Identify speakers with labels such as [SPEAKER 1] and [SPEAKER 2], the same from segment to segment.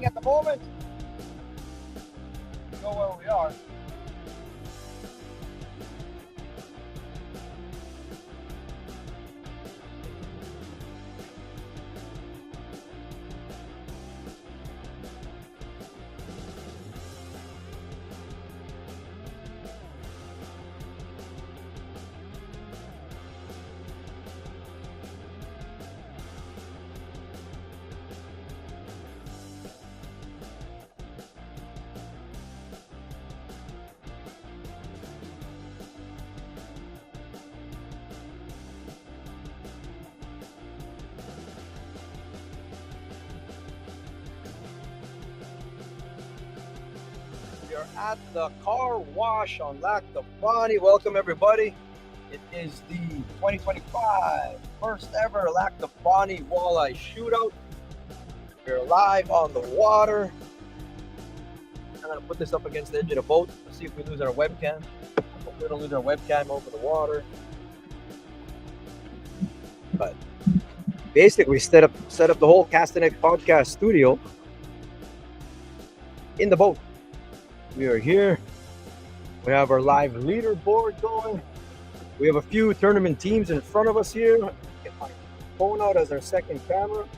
[SPEAKER 1] casting at the moment. Know where we are. We are at the car wash on Lac de Bonnet. Welcome everybody. It is the 2025 first ever Lac de Bonnet Walleye Shootout. We're live on the water. I'm gonna put this up against the edge of the boat. Let's see if we lose our webcam. Hope we don't lose our webcam over the water. But basically, we set up the whole Castanet podcast studio in the boat. We are here. We have our live leaderboard going. We have a few tournament teams in front of us here. Get my phone out as our second camera.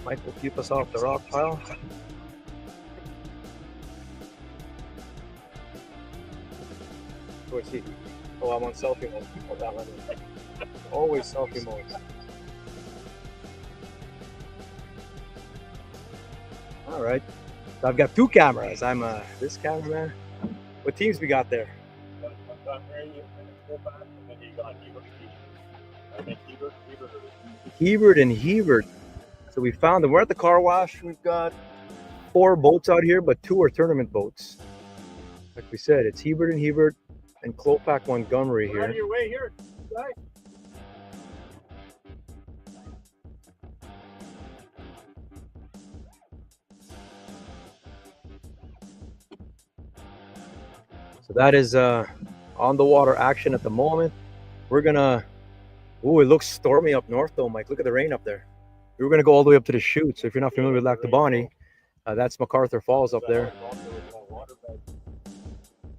[SPEAKER 1] Mike will keep us off the rock pile. Where's he? Oh, I'm on selfie mode. Hold on, let me. Always selfie mode. All right. So I've got two cameras. I'm this cameraman. What teams we got there? Hebert and Hebert. So we found them. We're at the car wash. We've got 4 boats out here, but 2 are tournament boats. Like we said, it's Hebert and Hebert and Klopak Montgomery here.
[SPEAKER 2] Out of your way here, guys.
[SPEAKER 1] So that is on the water action at the moment. We're gonna. Ooh, it looks stormy up north though, Mike. Look at the rain up there. We were gonna go all the way up to the chute. So if you're not familiar with Lac de Bonnet, that's MacArthur Falls up there.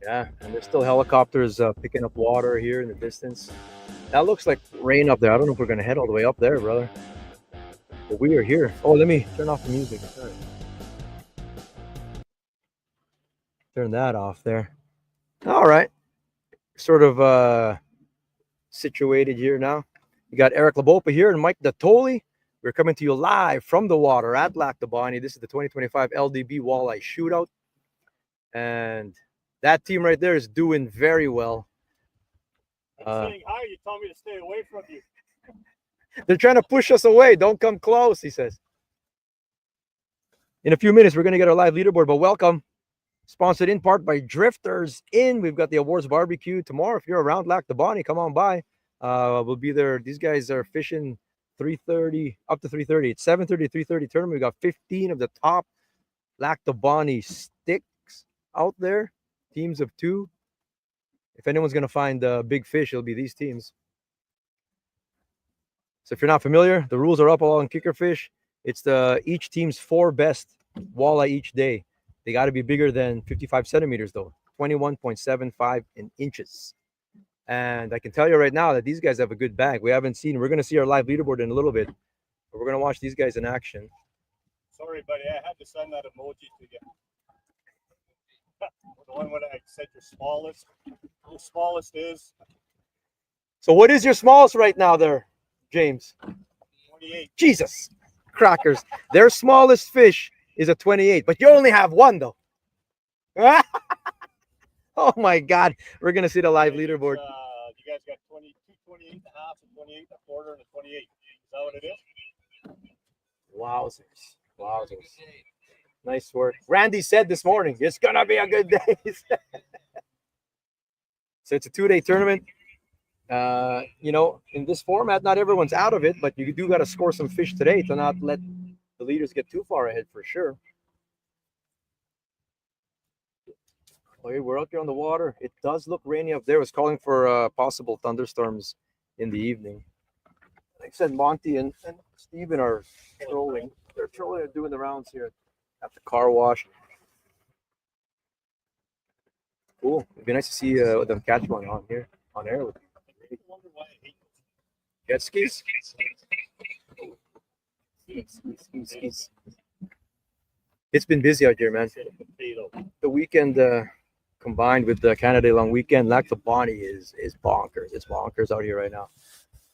[SPEAKER 1] Yeah, and there's still helicopters picking up water here in the distance. That looks like rain up there. I don't know if we're gonna head all the way up there, brother. But we are here. Oh, let me turn off the music. Sorry. Turn that off there. All right. Sort of situated here now. We got Eric Labopa here and Mike Datoli. We're coming to you live from the water at Lac de Bonnet. This is the 2025 LDB Walleye Shootout. And that team right there is doing very well.
[SPEAKER 2] I'm saying hi, you told me to stay away from you.
[SPEAKER 1] They're trying to push us away. Don't come close, he says. In a few minutes, we're going to get our live leaderboard, but welcome. Sponsored in part by Drifters Inn. We've got the awards barbecue tomorrow. If you're around Lac de Bonnet, come on by. We'll be there. These guys are fishing 3:30 up to 3:30. It's 7:30 to 3:30 tournament. We got 15 of the top Lac de Bonnet sticks out there. Teams of 2. If anyone's going to find big fish, it'll be these teams. So if you're not familiar, the rules are up along Kickerfish. It's each team's 4 best walleye each day. They got to be bigger than 55 centimeters, though, 21.75 in inches. And I can tell you right now that these guys have a good bag. We're going to see our live leaderboard in a little bit, but we're going to watch these guys in action.
[SPEAKER 2] Sorry, buddy, I had to send that emoji to you. The one when I said your smallest. Your smallest is.
[SPEAKER 1] So what is your smallest right now there, James?
[SPEAKER 2] 28.
[SPEAKER 1] Jesus, crackers. Their smallest fish is a 28, but you only have 1 though. Oh my God, we're gonna see the live leaderboard.
[SPEAKER 2] You guys got 22, 28 and a half, and 28 and a quarter, and a 28. Is that what it is?
[SPEAKER 1] Wowzers, wowzers. Nice work. Randy said this morning, it's gonna be a good day. So it's a 2-day tournament. You know, in this format, not everyone's out of it, but you do got to score some fish today to not let the leaders get too far ahead for sure. Okay, we're out there on the water. It does look rainy up there. It's calling for possible thunderstorms in the evening. Like I said, Monty and Steven are trolling. They're trolling and doing the rounds here at the car wash. Cool. It'd be nice to see them catch one on here, on air with you. Jet skis? Skis. It's been busy out here, man. The weekend combined with the Canada Day long weekend, Lac the Bonnie is bonkers. It's bonkers out here right now.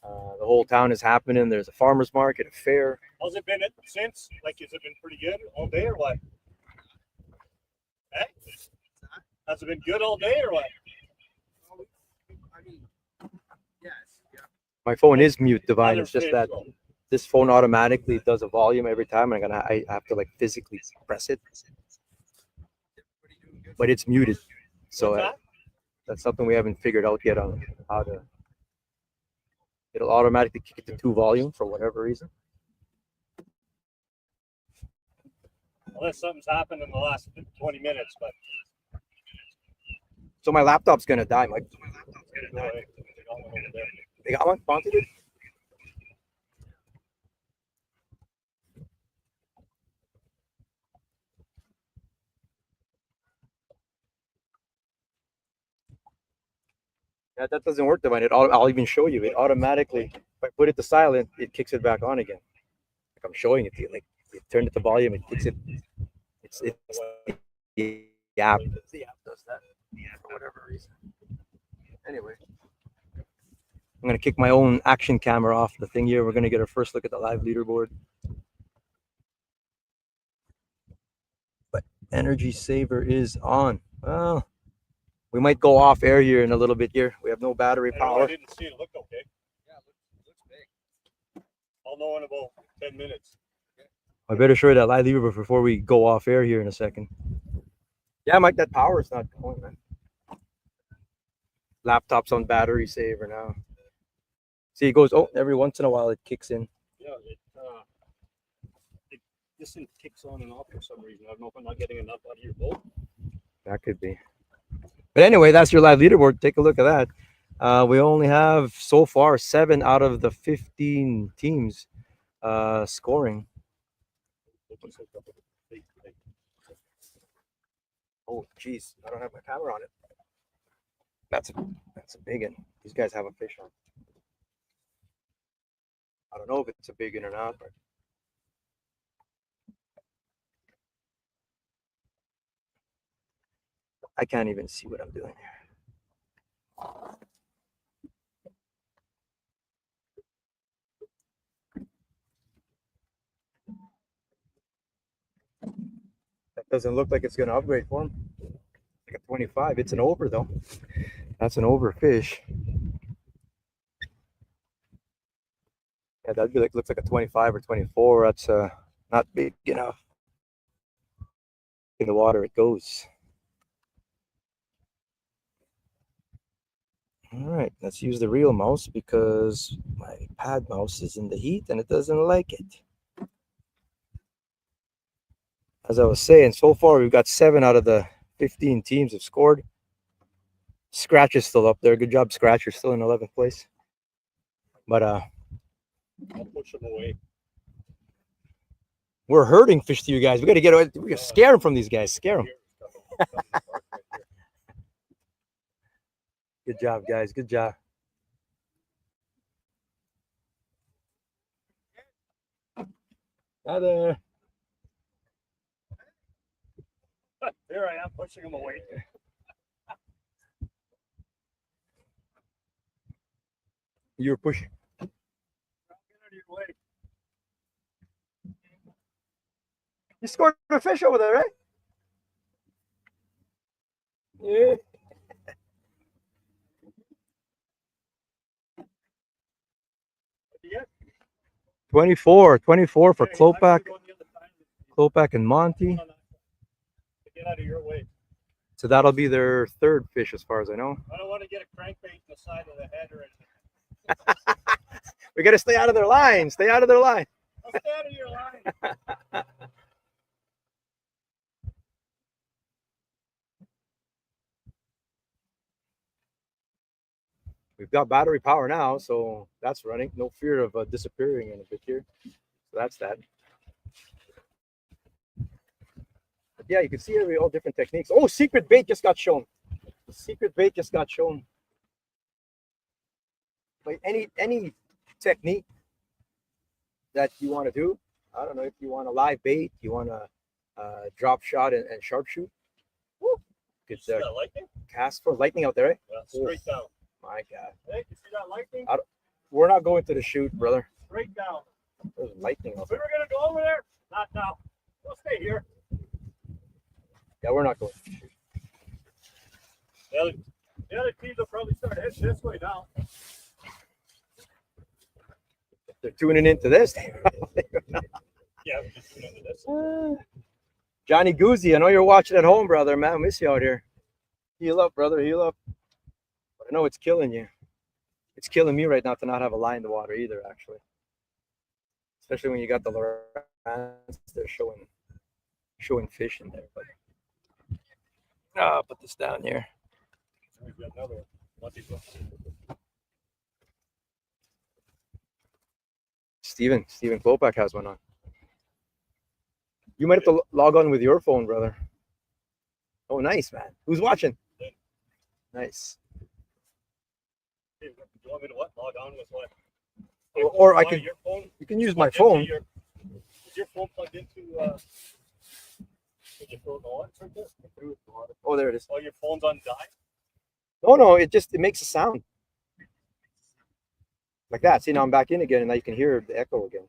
[SPEAKER 1] The whole town is happening. There's a farmer's market, a fair.
[SPEAKER 2] How's it been since? Like, has it been pretty good all day or what? Eh? Has it been good all day or what?
[SPEAKER 3] I mean, yes, yeah.
[SPEAKER 1] My phone is mute, Divine.
[SPEAKER 2] Other
[SPEAKER 1] It's just
[SPEAKER 2] fish,
[SPEAKER 1] that
[SPEAKER 2] though.
[SPEAKER 1] this phone automatically does a volume every time, and I have to like physically press it. But it's muted, so
[SPEAKER 2] What's that?
[SPEAKER 1] that's something we haven't figured out yet on how to. It'll automatically kick it to 2 volume for whatever reason.
[SPEAKER 2] Unless something's happened in the last 20 minutes, but
[SPEAKER 1] So my laptop's gonna die, Mike.
[SPEAKER 2] no way. They got one over there.
[SPEAKER 1] They got one? Monty did? Yeah, that doesn't work, Divine. I'll even show you. It automatically, if I put it to silent, it kicks it back on again. Like I'm showing it to you. Like you turn it to volume, it kicks it. It's the app. The app does that for whatever reason. Anyway, I'm gonna kick my own action camera off the thing here. We're gonna get our first look at the live leaderboard. But energy saver is on. Well, we might go off air here in a little bit here. We have no battery
[SPEAKER 2] I
[SPEAKER 1] power.
[SPEAKER 2] didn't see it. It looked okay.
[SPEAKER 3] Yeah, looks big.
[SPEAKER 2] I'll know in about 10 minutes.
[SPEAKER 1] I better show you that live leaderboard before we go off air here in a second. Yeah, Mike, that power is not going, man. Laptop's on battery saver now. See, it goes, oh, every once in a while it kicks in.
[SPEAKER 2] Yeah, this thing kicks on and off for some reason. I don't know if I'm not getting enough out of your boat.
[SPEAKER 1] That could be. But anyway, that's your live leaderboard. Take a look at that. We only have so far 7 out of the 15 teams scoring. Oh, geez, I don't have my camera on it. That's a big one. These guys have a fish on. I don't know if it's a big one or not, but I can't even see what I'm doing here. That doesn't look like it's going to upgrade for him. Like a 25. It's an over, though. That's an over fish. Yeah, that'd be like, looks like a 25 or 24. That's not big enough. In the water it goes. All right, let's use the real mouse because my pad mouse is in the heat and it doesn't like it. As I was saying, so far we've got 7 out of the 15 teams have scored. Scratch is still up there. Good job, Scratch. You're still in 11th place. But
[SPEAKER 2] I'll push them away.
[SPEAKER 1] we're herding fish to you guys. We got to get away. We got to scare them from these guys. Scare them. Good job, guys. Good job. Hi there.
[SPEAKER 2] There I am pushing them away.
[SPEAKER 1] You were pushing.
[SPEAKER 2] Get out of your way.
[SPEAKER 1] You scored a fish over there, right? Yeah.
[SPEAKER 2] Yeah.
[SPEAKER 1] 24 for
[SPEAKER 2] Hey, I'm gonna
[SPEAKER 1] Klopak,
[SPEAKER 2] go on the other side.
[SPEAKER 1] Klopak and Monty.
[SPEAKER 2] Get out of your way.
[SPEAKER 1] So that'll be their 3rd fish as far as I know.
[SPEAKER 2] I don't want to get a crankbait in the side of the head or anything.
[SPEAKER 1] We got to stay out of their line. Stay out of their line.
[SPEAKER 2] I'll stay out of your line.
[SPEAKER 1] we've got battery power now, so that's running. No fear of disappearing in a bit here. So that's that. But yeah, you can see all different techniques. Oh, secret bait just got shown. The secret bait just got shown. Like any technique that you want to do. I don't know if you want a live bait, you want to drop shot and sharpshoot. Woo! Good
[SPEAKER 2] lightning?
[SPEAKER 1] Cast for lightning out there, eh?
[SPEAKER 2] Yeah, straight down.
[SPEAKER 1] My God.
[SPEAKER 2] Hey, you see that lightning?
[SPEAKER 1] We're not going to the shoot, brother.
[SPEAKER 2] Straight down.
[SPEAKER 1] There's lightning out
[SPEAKER 2] We
[SPEAKER 1] there.
[SPEAKER 2] were gonna go over there. Not now. We'll stay here.
[SPEAKER 1] Yeah, we're not going to the shoot.
[SPEAKER 2] The other teams will probably start heading this way now.
[SPEAKER 1] They're tuning into this.
[SPEAKER 2] Yeah, we're just doing this.
[SPEAKER 1] Johnny Goozy, I know you're watching at home, brother. Man, I miss you out here. Heal up, brother. Heal up. But I know it's killing you. It's killing me right now to not have a line in the water either, actually. Especially when you got the Lorans, they're showing fish in there. But I'll put this down here.
[SPEAKER 2] We've got another one.
[SPEAKER 1] Steven Klopak has one on. You might have to log on with your phone, brother. Oh, nice, man. Who's watching? Nice.
[SPEAKER 2] Hey, do you want me to what? Log on with what?
[SPEAKER 1] Or I can.
[SPEAKER 2] Your phone?
[SPEAKER 1] You can use my phone.
[SPEAKER 2] Is your phone plugged into? Is your phone on?
[SPEAKER 1] Oh, there it is.
[SPEAKER 2] Oh, your phone's on die.
[SPEAKER 1] No, it makes a sound like that. See, now I'm back in again, and now you can hear the echo again.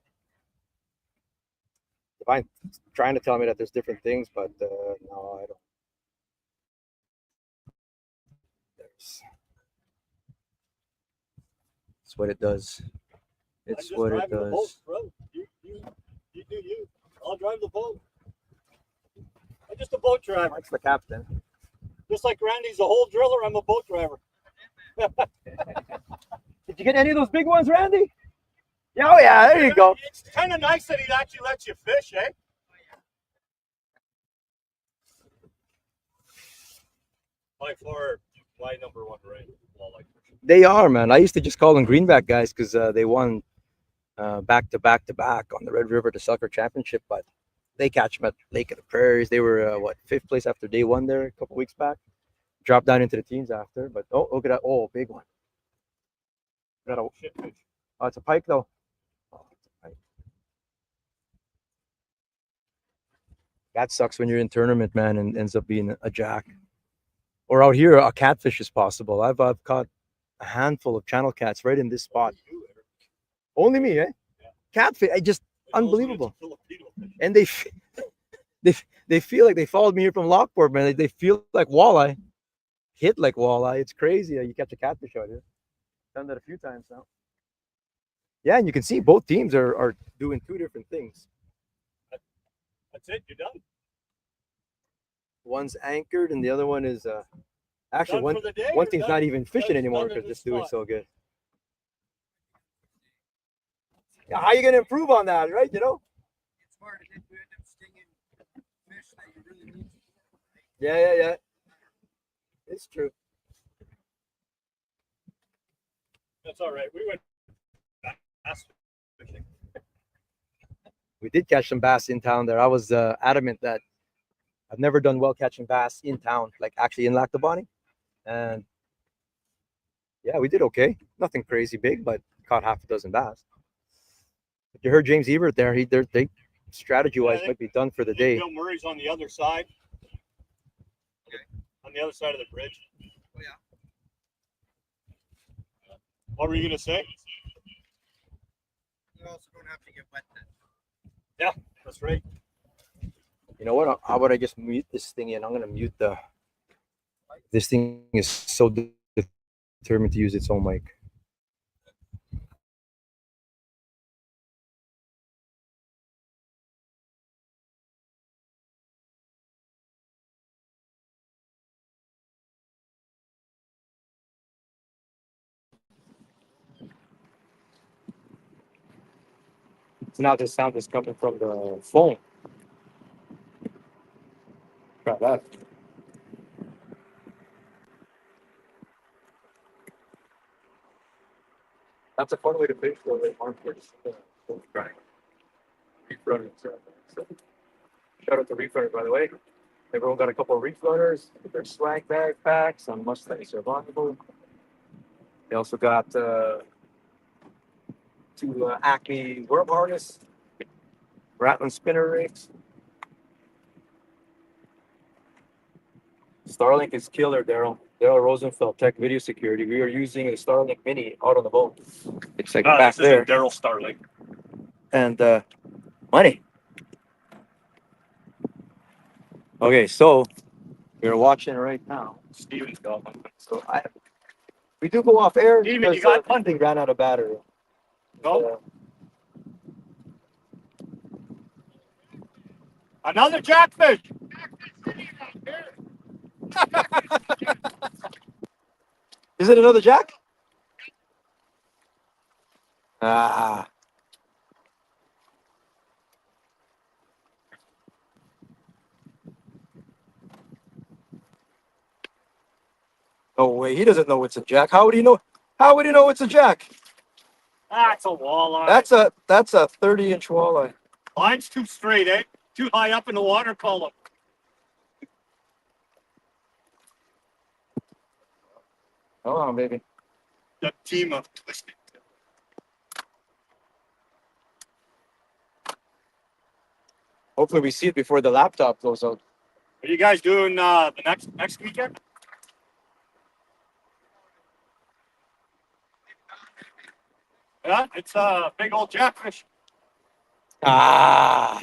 [SPEAKER 1] Divine's trying to tell me that there's different things, but no, I don't. It's what it does. It's what it does.
[SPEAKER 2] Boat, bro. You do you. I'll drive the boat. I'm just a boat driver.
[SPEAKER 1] That's the captain.
[SPEAKER 2] Just like Randy's a hole driller, I'm a boat driver.
[SPEAKER 1] Did you get any of those big ones, Randy? Yeah, oh yeah, there you go.
[SPEAKER 2] It's kind of nice that he'd actually let you fish, eh? By far, my number one ranked walleye fisher.
[SPEAKER 1] They are, man. I used to just call them greenback guys because they won back to back on the Red River to Sucker Championship, but they catch them at Lake of the Prairies. They were fifth place after day one there a couple weeks back. Dropped down into the teens after, but oh, look at that! Oh, big one. Got a,
[SPEAKER 2] Shitfish.
[SPEAKER 1] oh, it's a pike though. Oh, it's a pike. That sucks when you're in tournament, man, and ends up being a jack. Or out here, a catfish is possible. I've caught a handful of channel cats right in this spot. Only me, eh?
[SPEAKER 2] Yeah.
[SPEAKER 1] Catfish, unbelievable. And they feel like they followed me here from Lockport, man. They feel like walleye, hit like walleye. It's crazy. You catch a catfish out here. Done that a few times now. Yeah, and you can see both teams are doing two different things.
[SPEAKER 2] That's it. You're done.
[SPEAKER 1] One's anchored, and the other one is actually
[SPEAKER 2] Done for the day,
[SPEAKER 1] one
[SPEAKER 2] or
[SPEAKER 1] team's
[SPEAKER 2] done-
[SPEAKER 1] not even fishing
[SPEAKER 2] done
[SPEAKER 1] anymore
[SPEAKER 2] in
[SPEAKER 1] because
[SPEAKER 2] this
[SPEAKER 1] it's doing
[SPEAKER 2] spot?
[SPEAKER 1] so good. Yeah, how you gonna improve on that, right? You know?
[SPEAKER 3] It's hard to get you end up stinging fish that you really need.
[SPEAKER 1] Yeah. It's true.
[SPEAKER 2] That's all right. We went bass fishing.
[SPEAKER 1] We did catch some bass in town there. I was adamant that I've never done well catching bass in town, like actually in Lac du Bonnet. And yeah, we did okay. Nothing crazy big, but caught half a dozen bass. But you heard James Ebert there. They strategy-wise
[SPEAKER 2] Yeah,
[SPEAKER 1] might be done for the
[SPEAKER 2] I think
[SPEAKER 1] day.
[SPEAKER 2] Bill Murray's on the other side.
[SPEAKER 3] Okay.
[SPEAKER 2] On the other side of the bridge.
[SPEAKER 3] Oh yeah.
[SPEAKER 2] What were you gonna say?
[SPEAKER 3] You also don't have to get wet then.
[SPEAKER 2] Yeah, that's right.
[SPEAKER 1] You know what? How about I just mute this thing in? I'm gonna mute the. This thing is so determined to use its own mic. So now the sound is coming from the phone. Try that. That's a fun way to fish for the markets. Right. Reef runners. So, shout out to reef runners, by the way. Everyone got a couple of reef runners with their swag bag packs on Mustang Survival. They also got two Acme worm harness, Rattling spinner rigs. Starlink is killer, Daryl. Daryl Rosenfeld, Tech Video Security. We are using a Starlink Mini out on the boat. It's like back
[SPEAKER 2] this
[SPEAKER 1] there.
[SPEAKER 2] isn't Daryl Starling.
[SPEAKER 1] And money. Okay, so we're watching right now.
[SPEAKER 2] Steven's got one.
[SPEAKER 1] So we do go off air
[SPEAKER 2] Steven,
[SPEAKER 1] because
[SPEAKER 2] you got
[SPEAKER 1] one thing ran out of battery.
[SPEAKER 2] No? Another jackfish.
[SPEAKER 1] Is it another jack? Ah. No way. He doesn't know it's a jack. How would he know? How would he know it's a jack?
[SPEAKER 2] That's a walleye.
[SPEAKER 1] That's a 30-inch walleye.
[SPEAKER 2] Line's too straight, eh? Too high up in the water column.
[SPEAKER 1] Hold on, baby.
[SPEAKER 2] The team of twisted.
[SPEAKER 1] Hopefully we see it before the laptop goes out.
[SPEAKER 2] Are you guys doing the next weekend? Yeah, it's a big old jackfish.
[SPEAKER 1] Ah.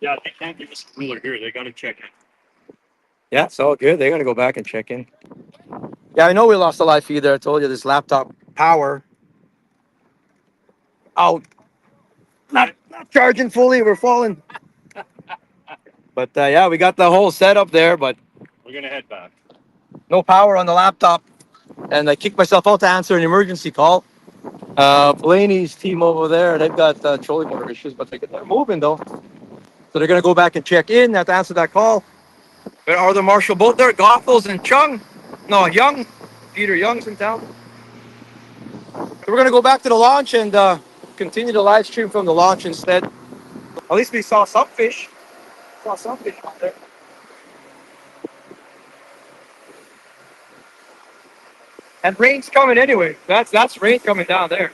[SPEAKER 2] Yeah, they can't give us a ruler here. They got to check it.
[SPEAKER 1] Yeah, it's all good. They're gonna go back and check in. Yeah, I know we lost a live feed there. I told you this laptop power out, not charging fully. We're falling. But yeah, we got the whole setup there, but
[SPEAKER 2] We're gonna head back.
[SPEAKER 1] no power on the laptop. And I kicked myself out to answer an emergency call. Blaney's team over there, they've got trolling motor issues, but they're moving though. So they're gonna go back and check in. Have to answer that call. There are the Marshall boat there, Goethals and Chung. No, Young. Peter Young's in town. We're gonna go back to the launch and continue the live stream from the launch instead. At least we saw some fish. Saw some fish out there. And rain's coming anyway. That's rain coming down there.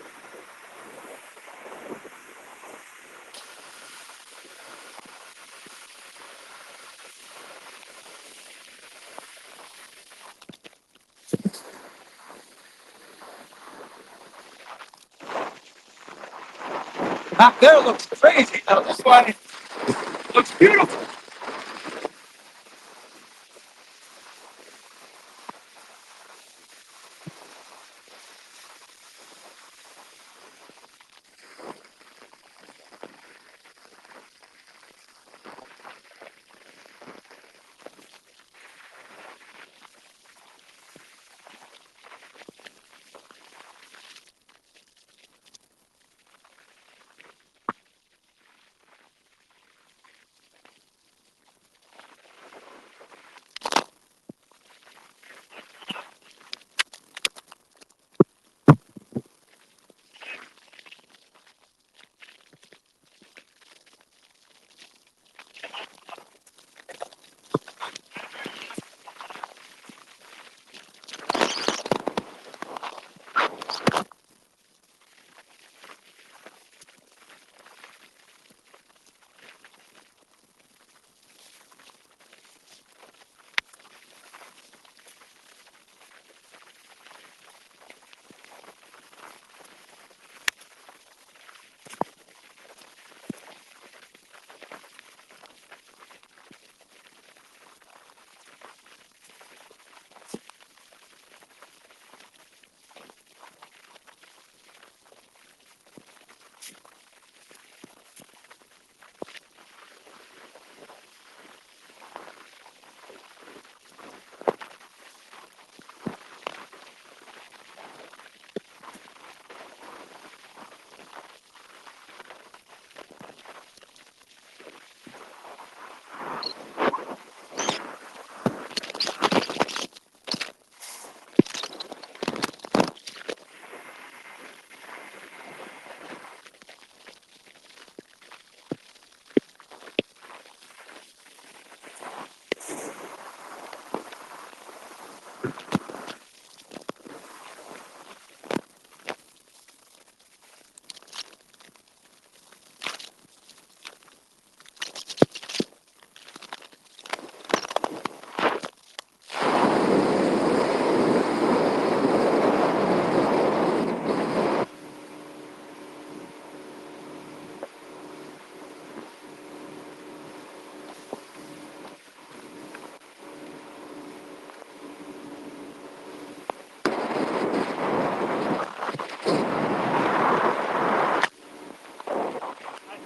[SPEAKER 1] Back there looks crazy. Now this one looks beautiful.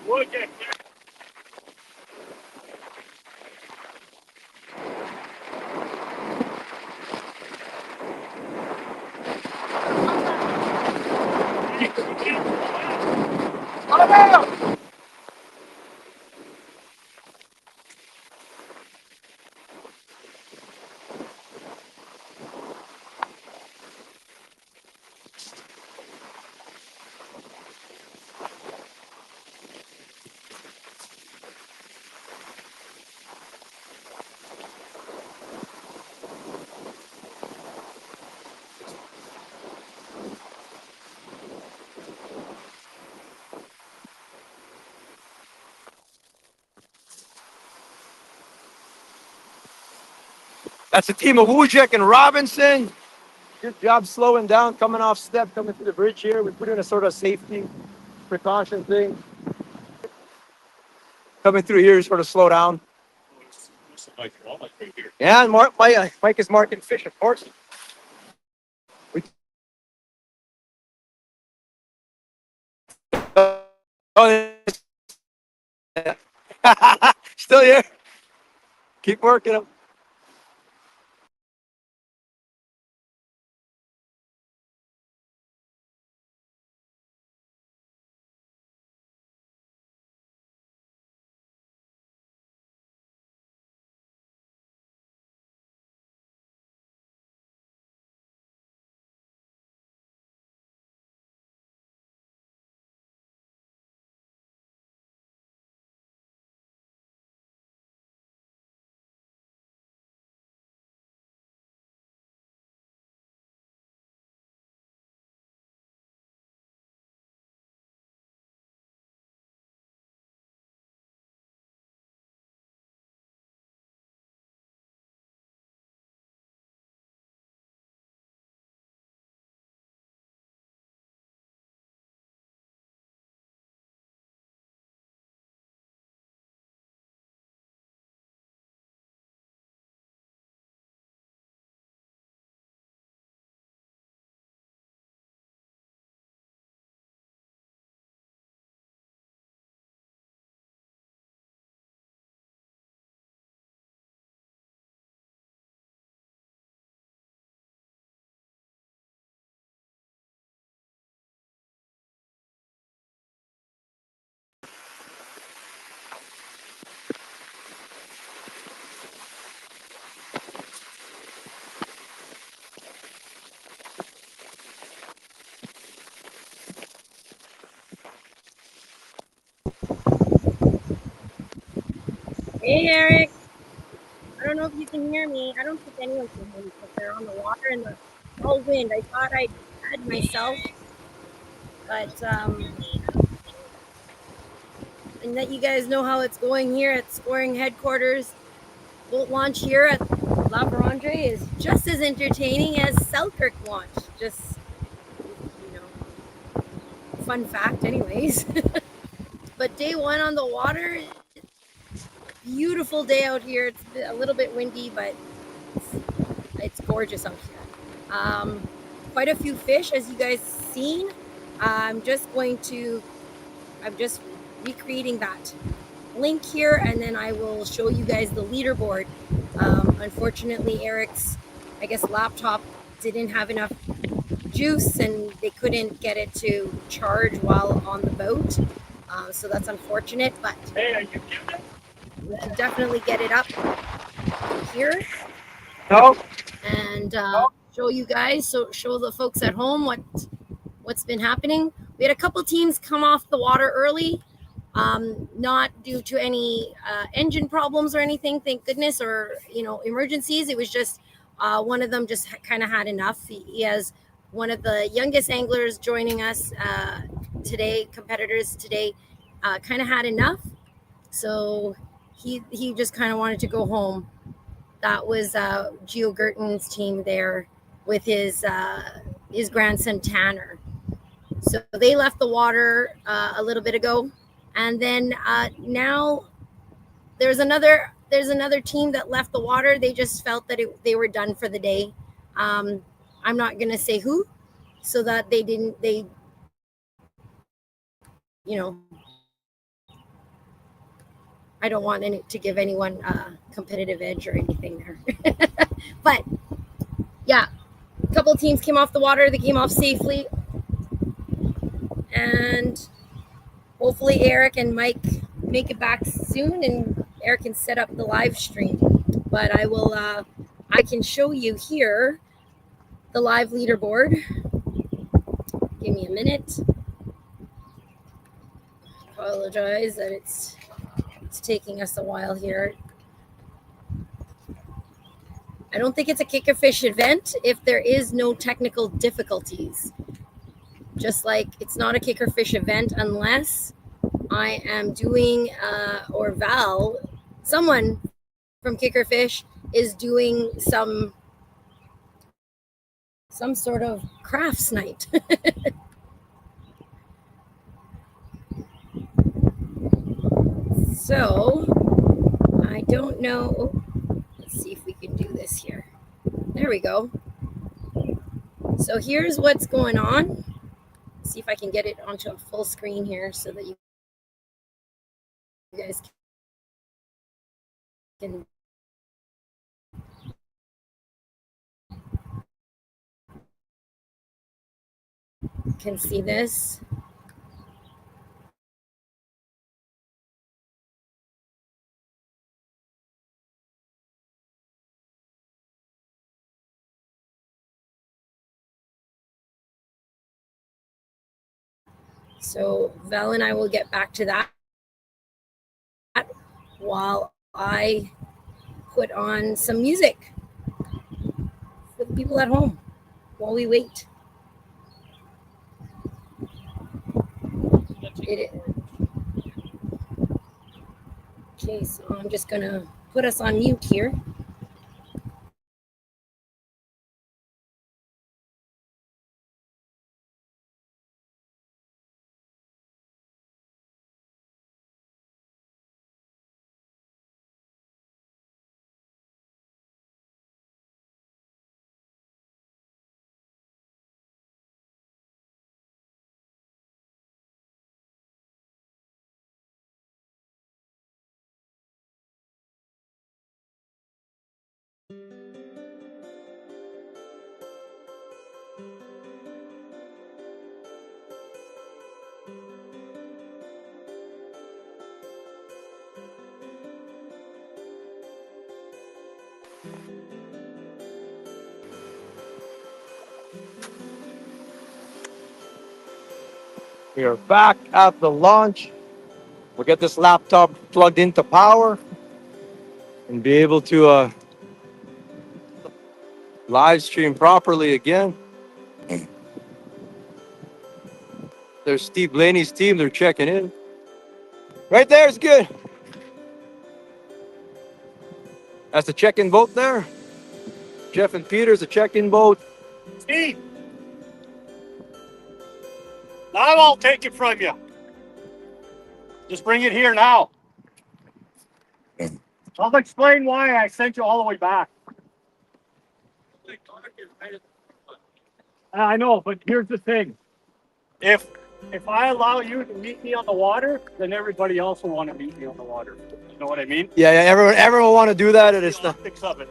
[SPEAKER 2] We'll get there.
[SPEAKER 1] That's a team of Wujek and Robinson. Good job slowing down, coming off step, coming through the bridge here. We put in a sort of safety precaution thing. coming through here, sort of slow down. Yeah, and Mike is marking fish, of course. Oh, yeah. Still here. Keep working them.
[SPEAKER 4] Hey, Eric. I don't know if you can hear me. I don't think anyone can hear me because they're on the water and the all wind. I thought I had myself, but and let you guys know how it's going here at scoring headquarters. Boat launch here at La Verendre is just as entertaining as Selkirk launch. Just, you know, fun fact, anyways. But day one on the water, beautiful day out here. It's a little bit windy, but it's gorgeous out here. Quite a few fish, as you guys seen. I'm just recreating that link here, and then I will show you guys the leaderboard. Unfortunately, Eric's, I guess, laptop didn't have enough juice, and they couldn't get it to charge while on the boat. So that's unfortunate, but we can definitely get it up here.
[SPEAKER 1] No.
[SPEAKER 4] And show you guys, show the folks at home what's been happening. We had a couple teams come off the water early, not due to any engine problems or anything, thank goodness, or emergencies. It was just one of them just kind of had enough. He has one of the youngest anglers joining us today, competitors today, kind of had enough, so he just kind of wanted to go home. That was Gio Gerton's team there with his grandson Tanner. So they left the water a little bit ago, and then now there's another team that left the water. They just felt that they were done for the day. I'm not gonna say who, so that they I don't want to give anyone a competitive edge or anything there. But yeah, a couple of teams came off the water. They came off safely. And hopefully Eric and Mike make it back soon, and Eric can set up the live stream. But I can show you here the live leaderboard. Give me a minute. Apologize that it's taking us a while here. I don't think it's a kicker fish event if there is no technical difficulties. Just like it's not a kicker fish event unless I am doing, or Val, someone from Kicker Fish is doing some sort of crafts night. So I don't know. Oh, let's see if we can do this here. There we go. So here's what's going on. See if I can get it onto a full screen here so that you guys can see this. So Val and I will get back to that while I put on some music for the people at home while we wait. Okay, so I'm just gonna put us on mute here.
[SPEAKER 1] We are back at the launch. We'll get this laptop plugged into power and be able to live stream properly again. There's Steve Blaney's team. They're checking in. Right there is good. That's the check-in boat there. Jeff and Peter's the check-in boat.
[SPEAKER 2] Steve, I won't take it from you. Just bring it here now. I'll explain why I sent you all the way back. I know, but here's the thing. If I allow you to meet me on the water, then everybody else will want to meet me on the water. You know what I mean?
[SPEAKER 1] Yeah, everyone want to do that, and it's
[SPEAKER 2] The
[SPEAKER 1] not.
[SPEAKER 2] optics of it.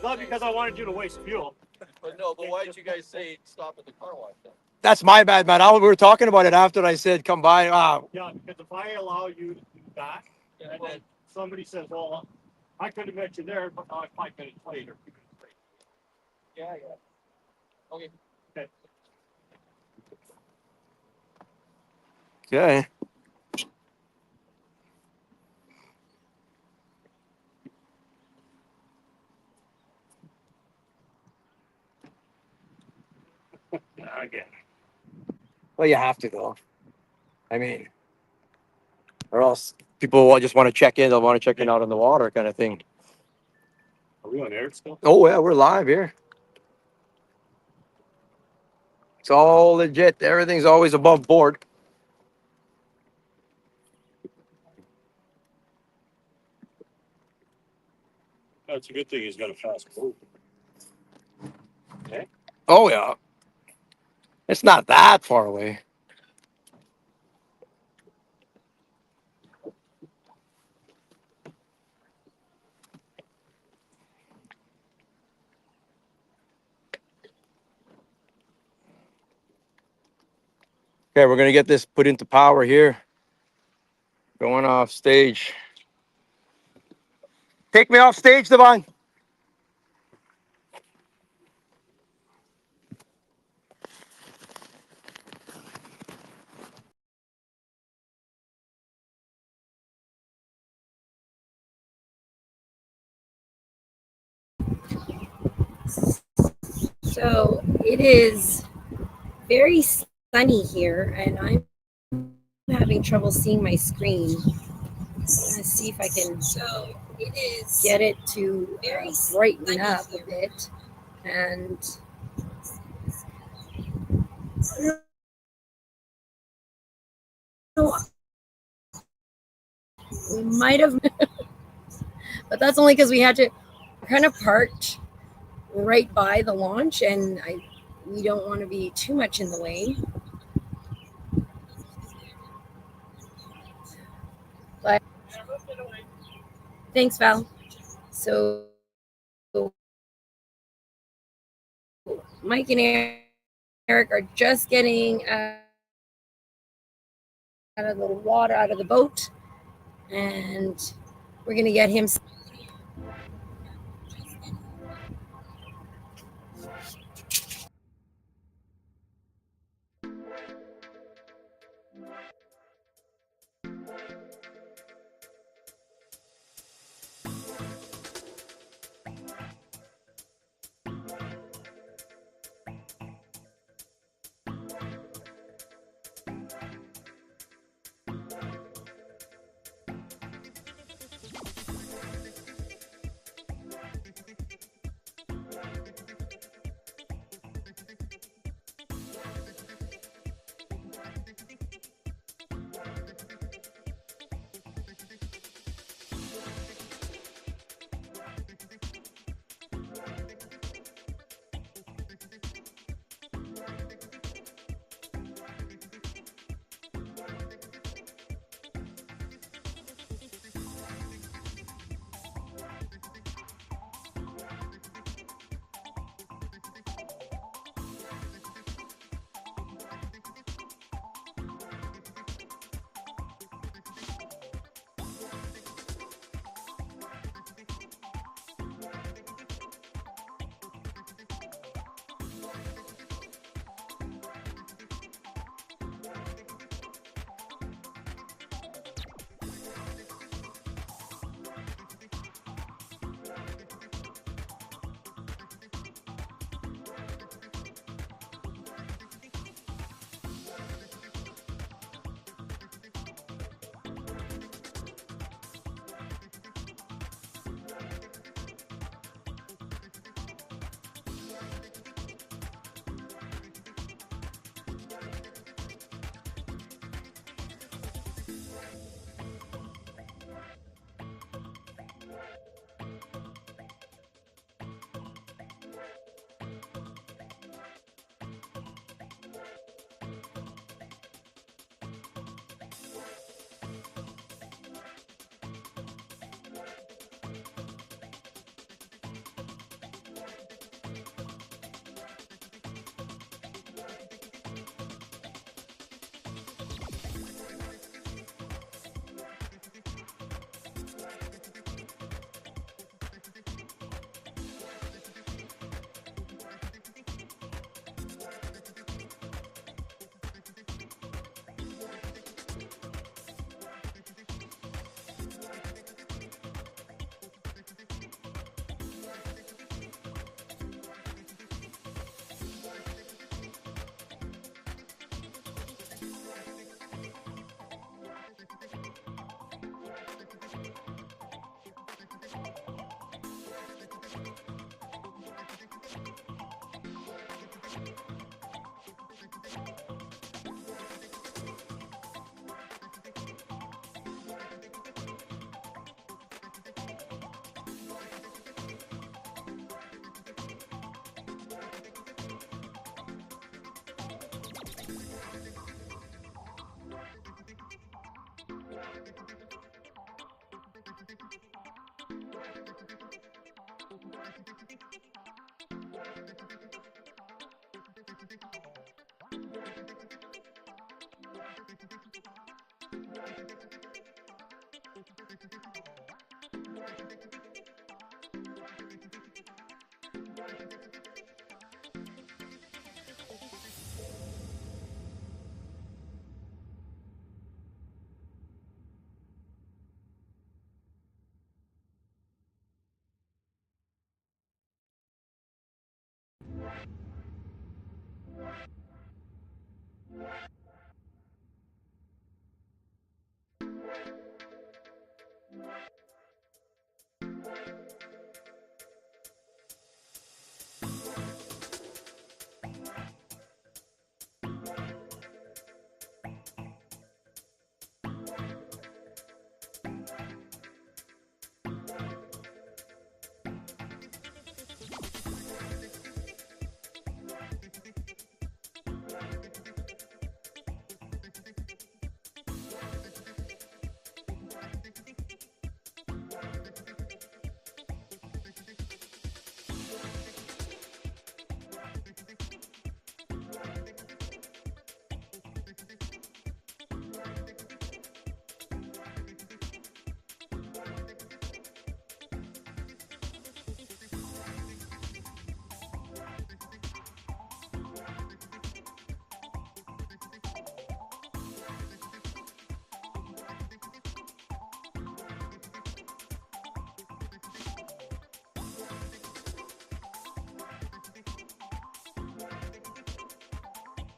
[SPEAKER 2] Not because I wanted you to waste fuel.
[SPEAKER 5] But why did you guys say stop at the car wash then?
[SPEAKER 1] That's my bad, man. We were talking about it after I said come by.
[SPEAKER 2] Yeah, because if I allow you to do that, and then somebody says, well, I could have met you there, but not 5 minutes later.
[SPEAKER 5] Yeah. Okay.
[SPEAKER 1] Okay.
[SPEAKER 2] Again.
[SPEAKER 1] Well, you have to though. I mean, or else people will just want to check in. They'll want to check in out on the water, kind of thing.
[SPEAKER 2] Are we on air still?
[SPEAKER 1] Oh yeah, we're live here. It's all legit. Everything's always above board.
[SPEAKER 2] That's a good thing he's got a fast boat. Okay.
[SPEAKER 1] Oh yeah. It's not that far away. Okay, we're gonna get this put into power here. Going off stage. Take me off stage, Devon.
[SPEAKER 4] So it is very sunny here, and I'm having trouble seeing my screen. Let's see if I can get it to brighten up a bit. And We might have, but that's only because we had to kind of parked right by the launch, and we don't want to be too much in the way. But thanks, Val. So Mike and Eric are just getting out of the water, out of the boat, and we're gonna get him.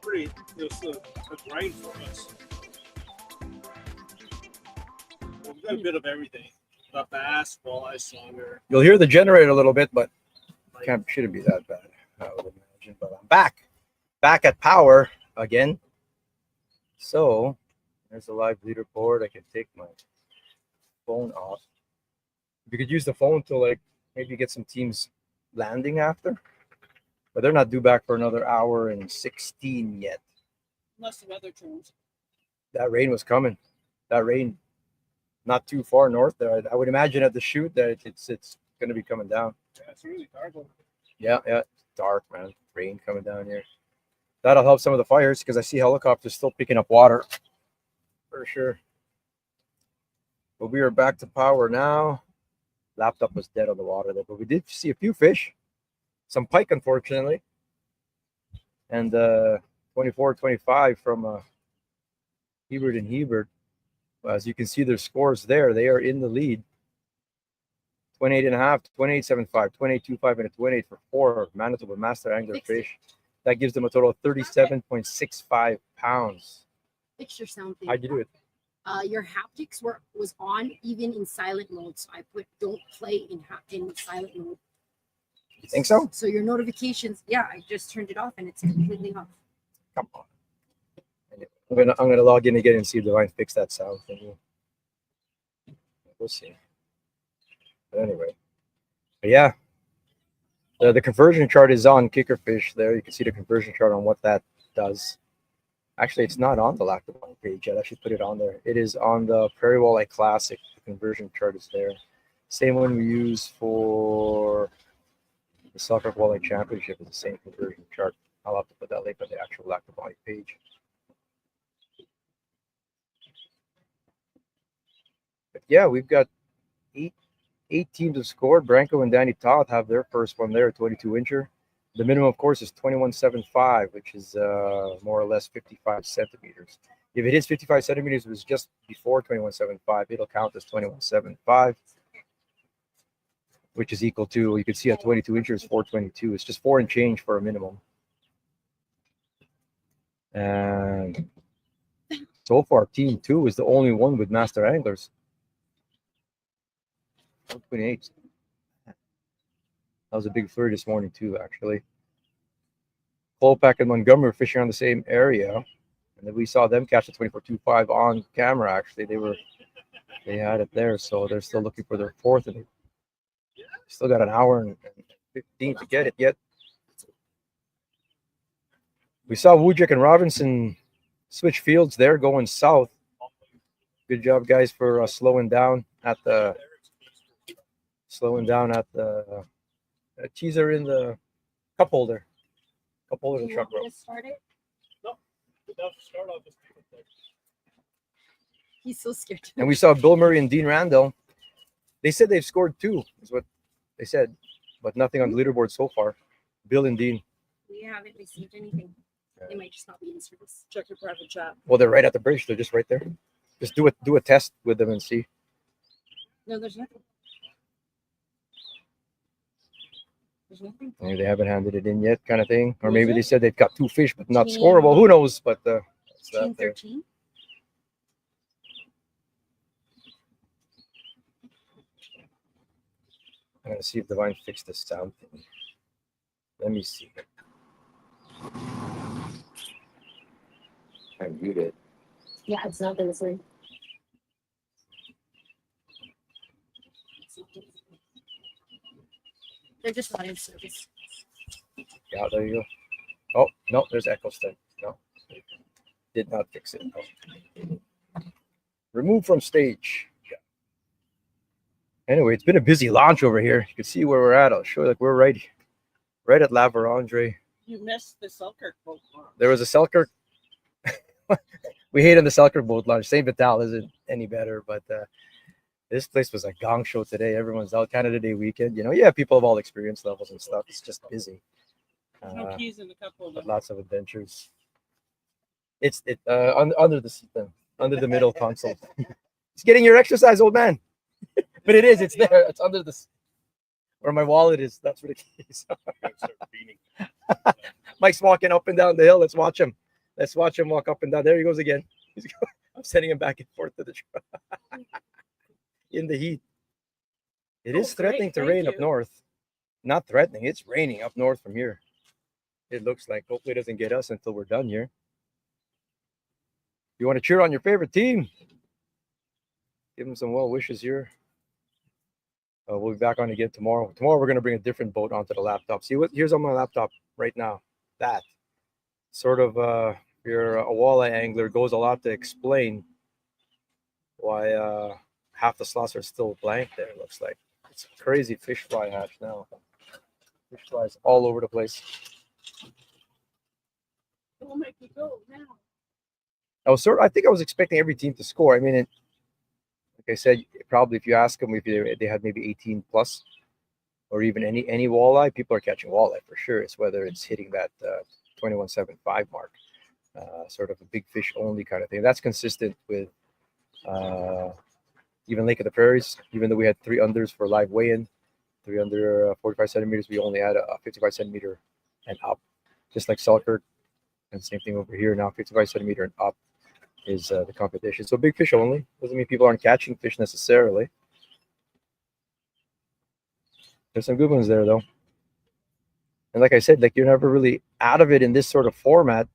[SPEAKER 3] pretty. It was a grind for us. We've got a bit of everything. Got bass, walleye, sauger.
[SPEAKER 1] You'll hear the generator a little bit, but shouldn't be that bad, I would imagine. But I'm back at power again. So there's a live leaderboard. I can take my phone off. You could use the phone to like maybe get some teams landing after, but they're not due back for another hour and 16 yet.
[SPEAKER 6] Unless the weather turns.
[SPEAKER 1] That rain was coming. That rain, not too far north there. I would imagine at the shoot that it's going to be coming down.
[SPEAKER 3] Yeah, it's really dark.
[SPEAKER 1] Yeah, it's dark, man. Rain coming down here. That'll help some of the fires because I see helicopters still picking up water for sure. But we are back to power now. Laptop was dead on the water there, but we did see a few fish, some pike, unfortunately, and 24-25 from Hebert and Hebert. As you can see, their scores there. They are in the lead. 28.5, 28.75, 28.25, and a 28 for 4 Manitoba Master Angler fish. That gives them a total of 37.65 pounds.
[SPEAKER 4] Picture sound thing.
[SPEAKER 1] How'd you do it?
[SPEAKER 4] Your haptics was on even in silent mode, so I put don't play in silent mode.
[SPEAKER 1] You think so?
[SPEAKER 4] So your notifications, yeah, I just turned it off and it's completely off.
[SPEAKER 1] Come on. I'm gonna log in again and see if Divine fix that sound thing. We'll see. But anyway, but yeah, the conversion chart is on Kickerfish there. You can see the conversion chart on what that does. Actually, it's not on the Lac du Bonnet page yet. I should put it on there. It is on the Prairie Walleye Classic. The conversion chart is there. Same one we use for the Selkirk Walleye Championship is the same conversion chart. I'll have to put that link on the actual Lac du Bonnet page. But yeah, we've got eight teams have scored. Branko and Danny Todd have their first one there, a 22-incher. The minimum, of course, is 21.75, which is more or less 55 centimeters. If it is 55 centimeters, it was just before 21.75. It'll count as 21.75, which is equal to, you can see a 22-incher is 422. It's just 4 and change for a minimum. And so far, Team 2 is the only one with master anglers. 128. That was a big flurry this morning too, actually. Kolpak and Montgomery were fishing on the same area, and then we saw them catch the 24.25 on camera. Actually, they had it there, so they're still looking for their fourth, and they still got an hour and 15 to get it yet. We saw Wujek and Robinson switch fields there, going south. Good job, guys, for slowing down at the teaser in the cup holder. Cup holder in the truck rope.
[SPEAKER 3] No, without start off.
[SPEAKER 4] He's so scared.
[SPEAKER 1] And we saw Bill Murray and Dean Randall. They said they've scored 2, is what they said, but nothing on the leaderboard so far. Bill and Dean.
[SPEAKER 4] We haven't received anything. They might just not be in service.
[SPEAKER 6] Check your private chat.
[SPEAKER 1] Well, they're right at the bridge. They're just right there. Just do a test with them and see.
[SPEAKER 4] No, there's nothing. There's nothing.
[SPEAKER 1] Maybe they haven't handed it in yet, kind of thing. Or maybe they said they've got 2 fish, but not scoreable. Who knows? But that's that
[SPEAKER 4] Team
[SPEAKER 1] there.
[SPEAKER 4] 13.
[SPEAKER 1] I'm gonna see if Divine fixed the sound thing. Let me see. I muted.
[SPEAKER 4] Yeah, it's not the same. They're just not in service.
[SPEAKER 1] Yeah, there you go. Oh, no, there's echo still. No, did not fix it. No. Remove from stage. Yeah. Anyway, it's been a busy launch over here. You can see where we're at. I'll show you, like, we're right at La Vérandre.
[SPEAKER 6] You missed the Selkirk boat launch.
[SPEAKER 1] There was a Selkirk. We hate on the Selkirk boat launch. St. Vital isn't any better, but this place was a gong show today. Everyone's out. Canada Day weekend. You know, yeah, people of all experience levels and stuff. It's just busy.
[SPEAKER 6] There's no keys in the cup holder.
[SPEAKER 1] But lots of adventures. It's under the seat then, under the middle console. It's getting your exercise, old man. But it is. It's there. It's under the where my wallet is. That's where the keys are. Mike's walking up and down the hill. Let's watch him. Let's watch him walk up and down. There he goes again. I'm sending him back and forth to the truck in the heat. It is threatening to rain up north. Not threatening, it's raining up north from here. It looks like. Hopefully it doesn't get us until we're done here. You want to cheer on your favorite team? Give them some well wishes here. We'll be back on again tomorrow. Tomorrow we're going to bring a different boat onto the laptop. See what? Here's on my laptop right now. That sort of, if you're a walleye angler, goes a lot to explain why half the slots are still blank there. It looks like it's a crazy fish fly hatch now. Fish flies all over the place.
[SPEAKER 6] It'll make you go now.
[SPEAKER 1] I think I was expecting every team to score. I mean, like I said, probably if you ask them if they had maybe 18 plus, or even any walleye, people are catching walleye for sure. It's whether it's hitting that 21.75 mark, sort of a big fish only kind of thing. That's consistent with even Lake of the Prairies. Even though we had 3 unders for live weigh-in, 3 under 45 centimeters, we only had a 55 centimeter and up, just like Selkirk. And same thing over here now, 55 centimeter and up is the competition. So big fish only. Doesn't mean people aren't catching fish necessarily. There's some good ones there though. And like I said, like you're never really out of it in this sort of format.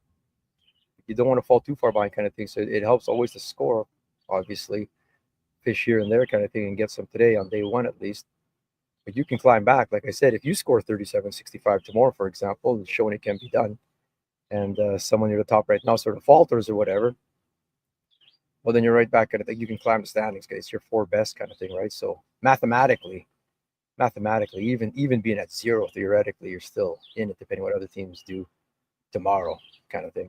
[SPEAKER 1] You don't want to fall too far behind kind of thing. So it helps always to score, obviously. Fish here and there kind of thing and get some today on day 1 at least. But you can climb back. Like I said, if you score 37.65 tomorrow, for example, it's showing it can be done, and someone near the top right now sort of falters or whatever, well, then you're right back at it. You can climb the standings, guys. It's your 4 best kind of thing, right? So mathematically, even being at 0, theoretically, you're still in it, depending what other teams do tomorrow, kind of thing.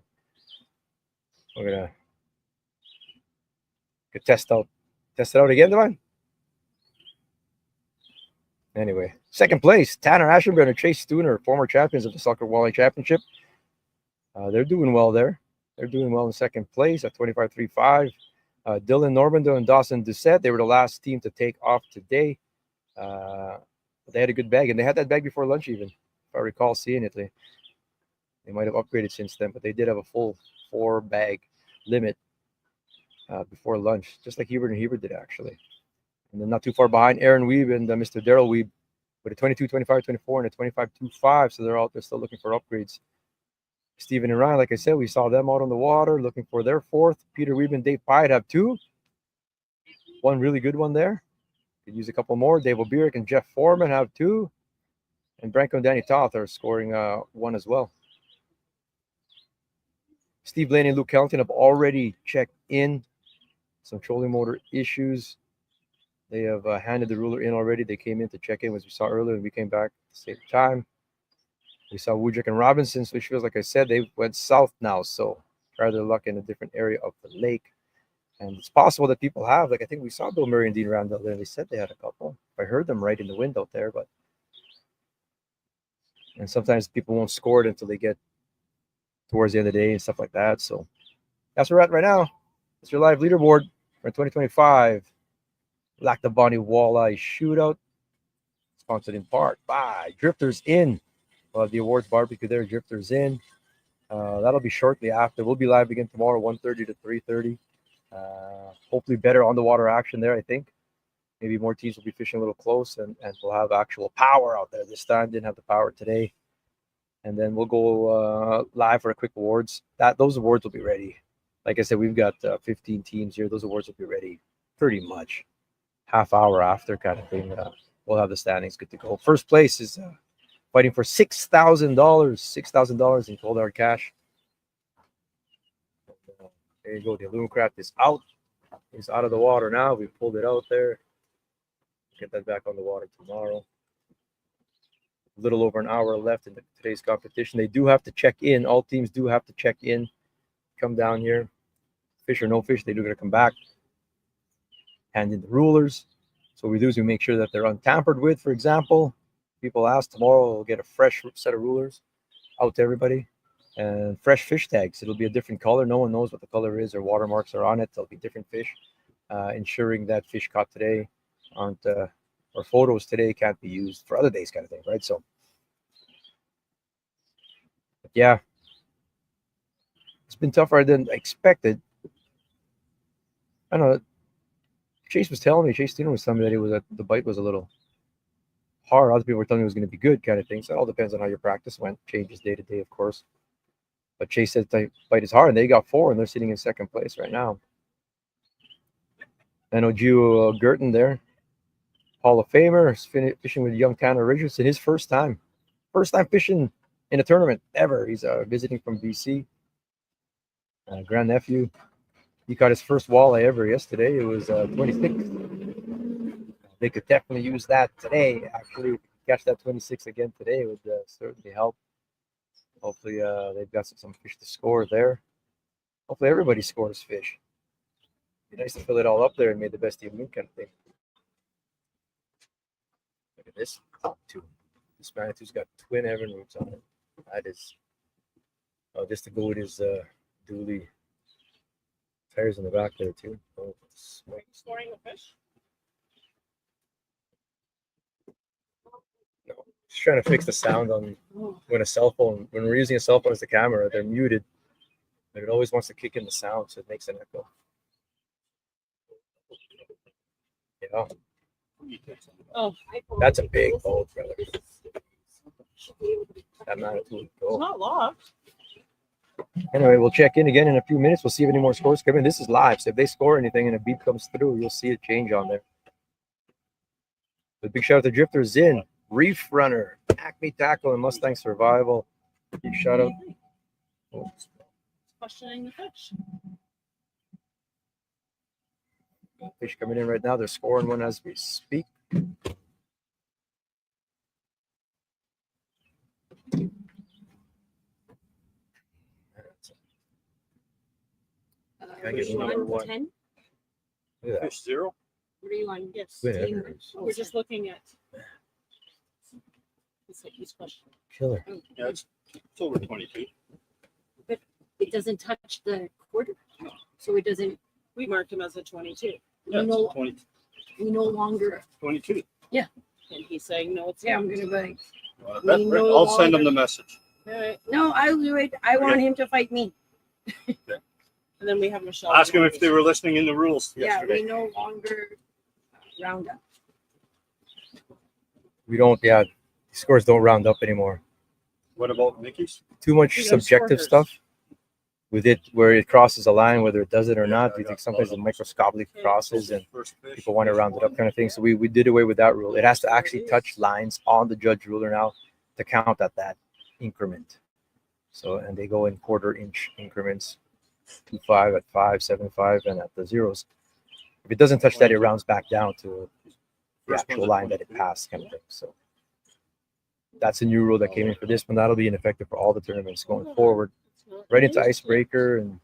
[SPEAKER 1] We're gonna test it out again, Devon. Anyway, second place, Tanner Ashenburn and Chase Stooner, former champions of the Selkirk Walleye Championship. They're doing well there. They're doing well in second place at 25.35. Dylan Normando and Dawson Doucette, they were the last team to take off today. They had a good bag, and they had that bag before lunch even, if I recall seeing it. They might have upgraded since then, but they did have a full 4-bag limit before lunch, just like Hebert and Hebert did actually. And then not too far behind, Aaron Weeb and Mr. Daryl Weeb with a 22, 25, 24, and a 25.25. So they're out there still looking for upgrades. Steven and Ryan, like I said, we saw them out on the water looking for their 4th. Peter Weeb and Dave Pyatt have 2. One really good one there. Could use a couple more. Dave O'Beerick and Jeff Foreman have 2. And Branko and Danny Toth are scoring 1 as well. Steve Blaney and Luke Kelton have already checked in. Some trolling motor issues. They have handed the ruler in already. They came in to check in, as we saw earlier, and we came back at the same time. We saw Woodrick and Robinson, which feels like I said, they went south now, so try their luck in a different area of the lake. And it's possible that people have, like I think we saw Bill Murray and Dean Randall there, and they said they had a couple. I heard them right in the wind out there, but and sometimes people won't score it until they get towards the end of the day and stuff like that. So that's where we're at right now. It's your live leaderboard for 2025 Lac the Bonnet Walleye Shootout, sponsored in part by Drifters Inn. We'll have the awards barbecue there, Drifters Inn. That'll be shortly after. We'll be live again tomorrow, 1:30 to 3:30. Hopefully better on the water action there, I think. Maybe more teams will be fishing a little close, and we'll have actual power out there this time. Didn't have the power today. And then we'll go live for a quick awards. Those awards will be ready. Like I said, we've got 15 teams here. Those awards will be ready pretty much half hour after kind of thing. We'll have the standings good to go. First place is fighting for $6,000 in cold hard cash. There you go. The Illumicraft is out. It's out of the water now. We pulled it out there. Get that back on the water tomorrow. A little over an hour left in today's competition. They do have to check in. All teams do have to check in. Come down here. Fish or no fish, they do got to come back. Hand in the rulers. So what we do is we make sure that they're untampered with, for example. People ask tomorrow, we'll get a fresh set of rulers out to everybody. And fresh fish tags. It'll be a different color. No one knows what the color is or watermarks are on it. There'll be different fish. Ensuring that fish caught today aren't or photos today can't be used for other days kind of thing, right? So yeah. It's been tougher than I expected. I don't know. Chase was telling me, Chase Tino was telling me that the bite was a little hard. Other people were telling me it was going to be good, kind of thing. So it all depends on how your practice went. Changes day to day, of course. But Chase said the bite is hard, and they got 4, and they're sitting in second place right now. I know Gio Gerton there, Hall of Famer, is fishing with young Tanner Richardson. His first time fishing in a tournament ever. He's visiting from BC. Grandnephew. He caught his first walleye ever yesterday. It was 26. They could definitely use that today. Actually, catch that 26 again today would certainly help. Hopefully, they've got some fish to score there. Hopefully, everybody scores fish. It'd be nice to fill it all up there and make the best of the kind of thing. Look at this. This Manitou's got twin heaven roots on it. That is. Oh, just to go with his dually tires in the back there too. Oh,
[SPEAKER 6] Scoring the fish?
[SPEAKER 1] No, just trying to fix the sound on when we're using a cell phone as the camera, they're muted. But it always wants to kick in the sound, so it makes an echo. Yeah.
[SPEAKER 6] Oh,
[SPEAKER 1] That's a big boat, brother. That Manitou would
[SPEAKER 6] it's
[SPEAKER 1] go.
[SPEAKER 6] not locked.
[SPEAKER 1] Anyway, we'll check in again in a few minutes. We'll see if any more scores come in. This is live, so if they score anything and a beep comes through, you'll see a change on there. But big shout out to Drifters in, Reef Runner, Acme Tackle, and Mustang Survival. Big shout out. Oh,
[SPEAKER 6] Questioning the fish.
[SPEAKER 1] fish coming in right now. They're scoring one as we speak. I get
[SPEAKER 3] number one.
[SPEAKER 6] 10?
[SPEAKER 1] Look at that.
[SPEAKER 3] Fish 0.
[SPEAKER 6] What are you on? Yes.
[SPEAKER 1] Twin
[SPEAKER 6] Team.
[SPEAKER 1] heaven roots.
[SPEAKER 6] We're just looking at. He's questioning.
[SPEAKER 1] Killer.
[SPEAKER 3] Yeah, it's over 22.
[SPEAKER 7] It doesn't touch the quarter, so it doesn't.
[SPEAKER 6] We marked him as a 22.
[SPEAKER 3] Yeah, it's
[SPEAKER 7] No.
[SPEAKER 3] 20,
[SPEAKER 7] We no longer.
[SPEAKER 3] 22.
[SPEAKER 6] And he's saying, no, it's
[SPEAKER 7] Yeah,
[SPEAKER 6] not.
[SPEAKER 7] I'm gonna be.
[SPEAKER 3] That-
[SPEAKER 7] no
[SPEAKER 3] I'll send him
[SPEAKER 7] longer-
[SPEAKER 3] the message.
[SPEAKER 6] All right.
[SPEAKER 7] No, I'll do it. I want him to fight me.
[SPEAKER 6] And then we have Michelle.
[SPEAKER 3] Ask him if they were listening in the rules
[SPEAKER 7] Yeah,
[SPEAKER 3] yesterday.
[SPEAKER 7] we no longer round up.
[SPEAKER 1] We don't, yeah, scores don't round up anymore.
[SPEAKER 3] What about Mickey's?
[SPEAKER 1] Too much
[SPEAKER 6] We got
[SPEAKER 1] subjective
[SPEAKER 6] scorers.
[SPEAKER 1] stuff with it, where it crosses a line, whether it does it or not. We think sometimes it microscopic crosses and
[SPEAKER 3] First fish.
[SPEAKER 1] people want to round it up kind of thing. So we did away with that rule. It has to actually touch lines on the judge ruler now to count at that increment. So, and they go in 1/4 inch increments, 2.5 at 5, 7.5, and at the zeros. If it doesn't touch that, it rounds back down to the
[SPEAKER 3] First
[SPEAKER 1] actual
[SPEAKER 3] one's at
[SPEAKER 1] line that it
[SPEAKER 3] 22.
[SPEAKER 1] passed kind of thing. So that's a new rule that came in for this one. That'll be in effect for all the tournaments going forward. Right into Icebreaker and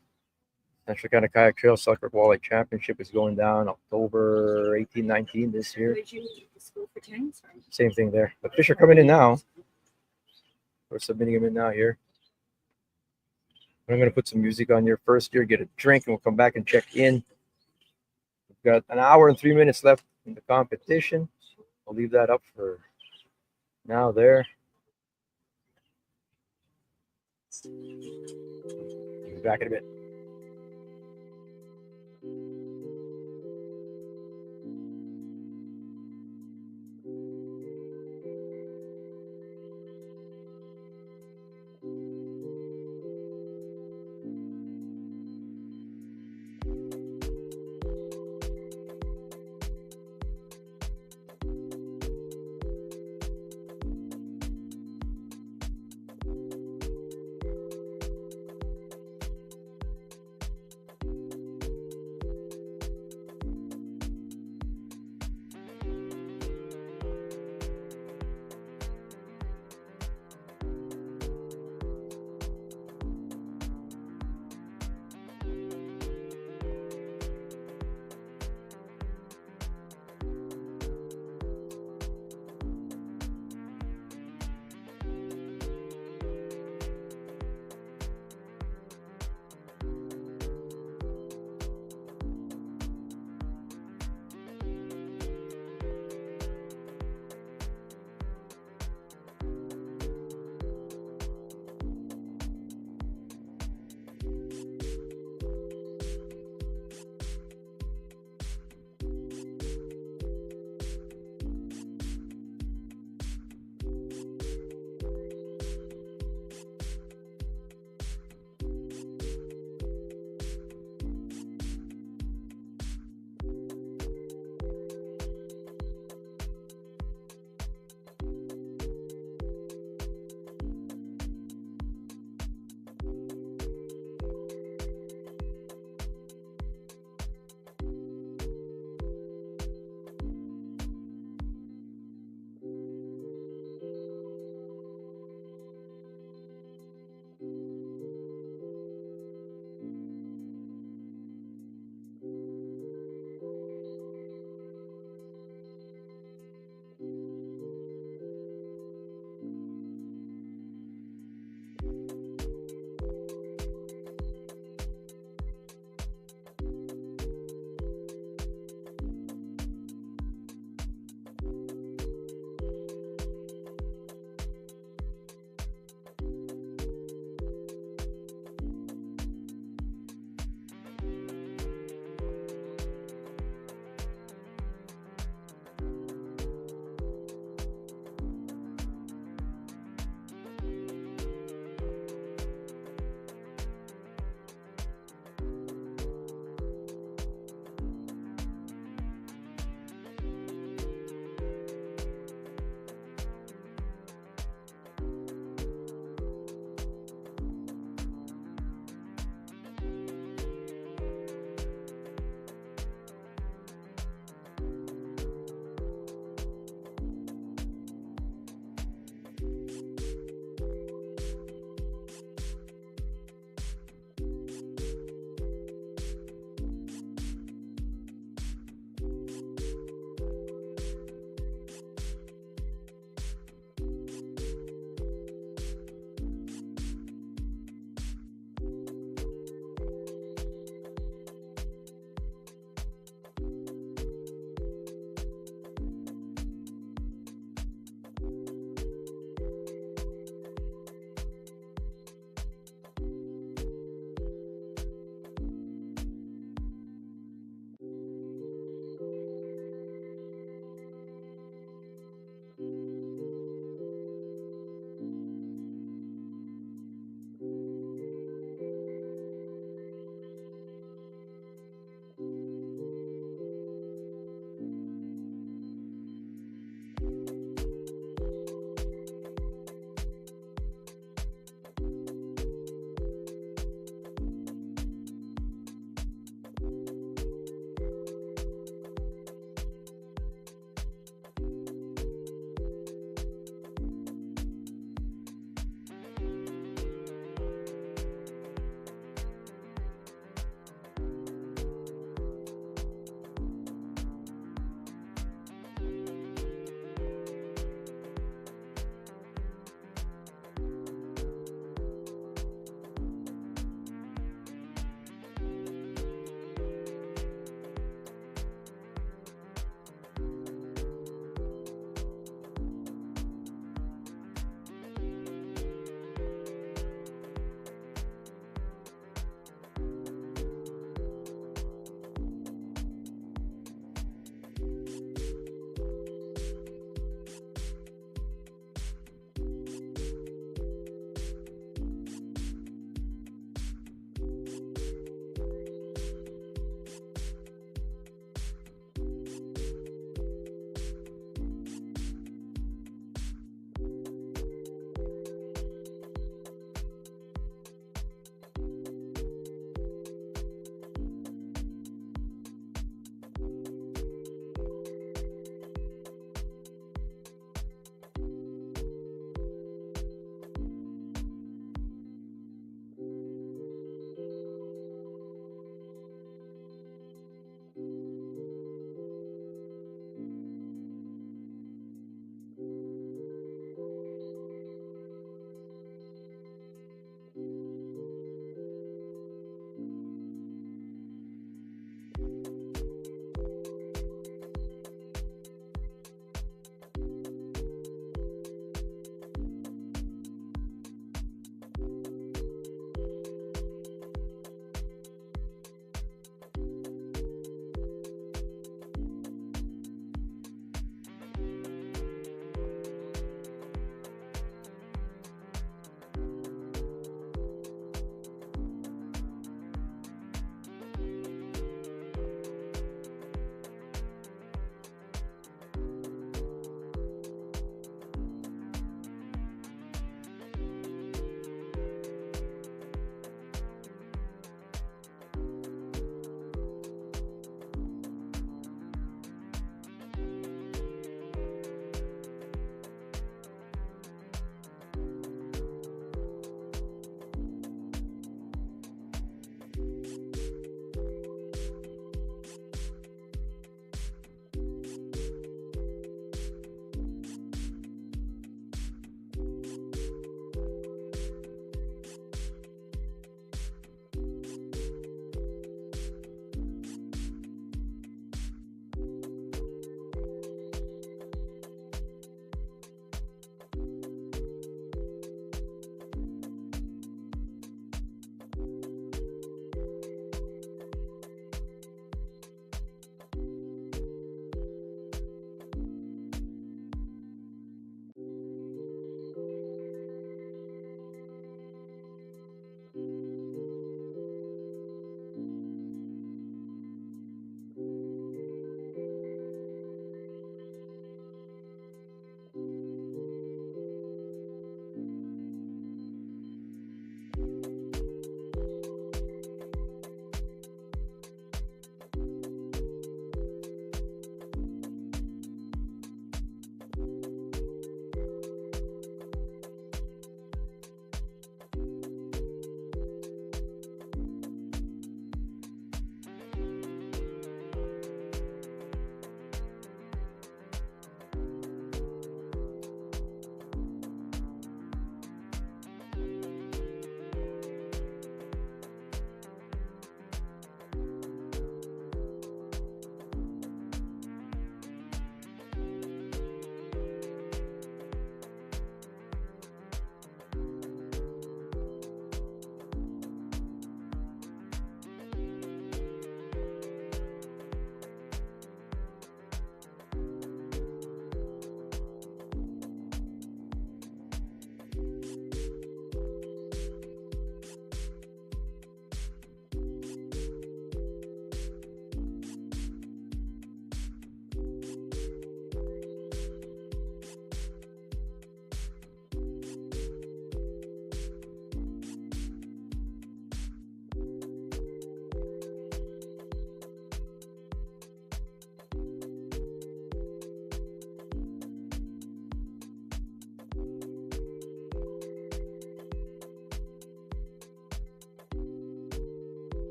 [SPEAKER 1] Central Kind of Kayak Trail Selkirk Walleye Championship is going down October 18, 19 this year.
[SPEAKER 7] Where'd you school for 10? Sorry.
[SPEAKER 1] Same thing there. But fish are coming in now. We're submitting them in now here. I'm going to put some music on here first here, get a drink, and we'll come back and check in. We've got an hour and 3 minutes left in the competition. I'll leave that up for now there. Be back in a bit.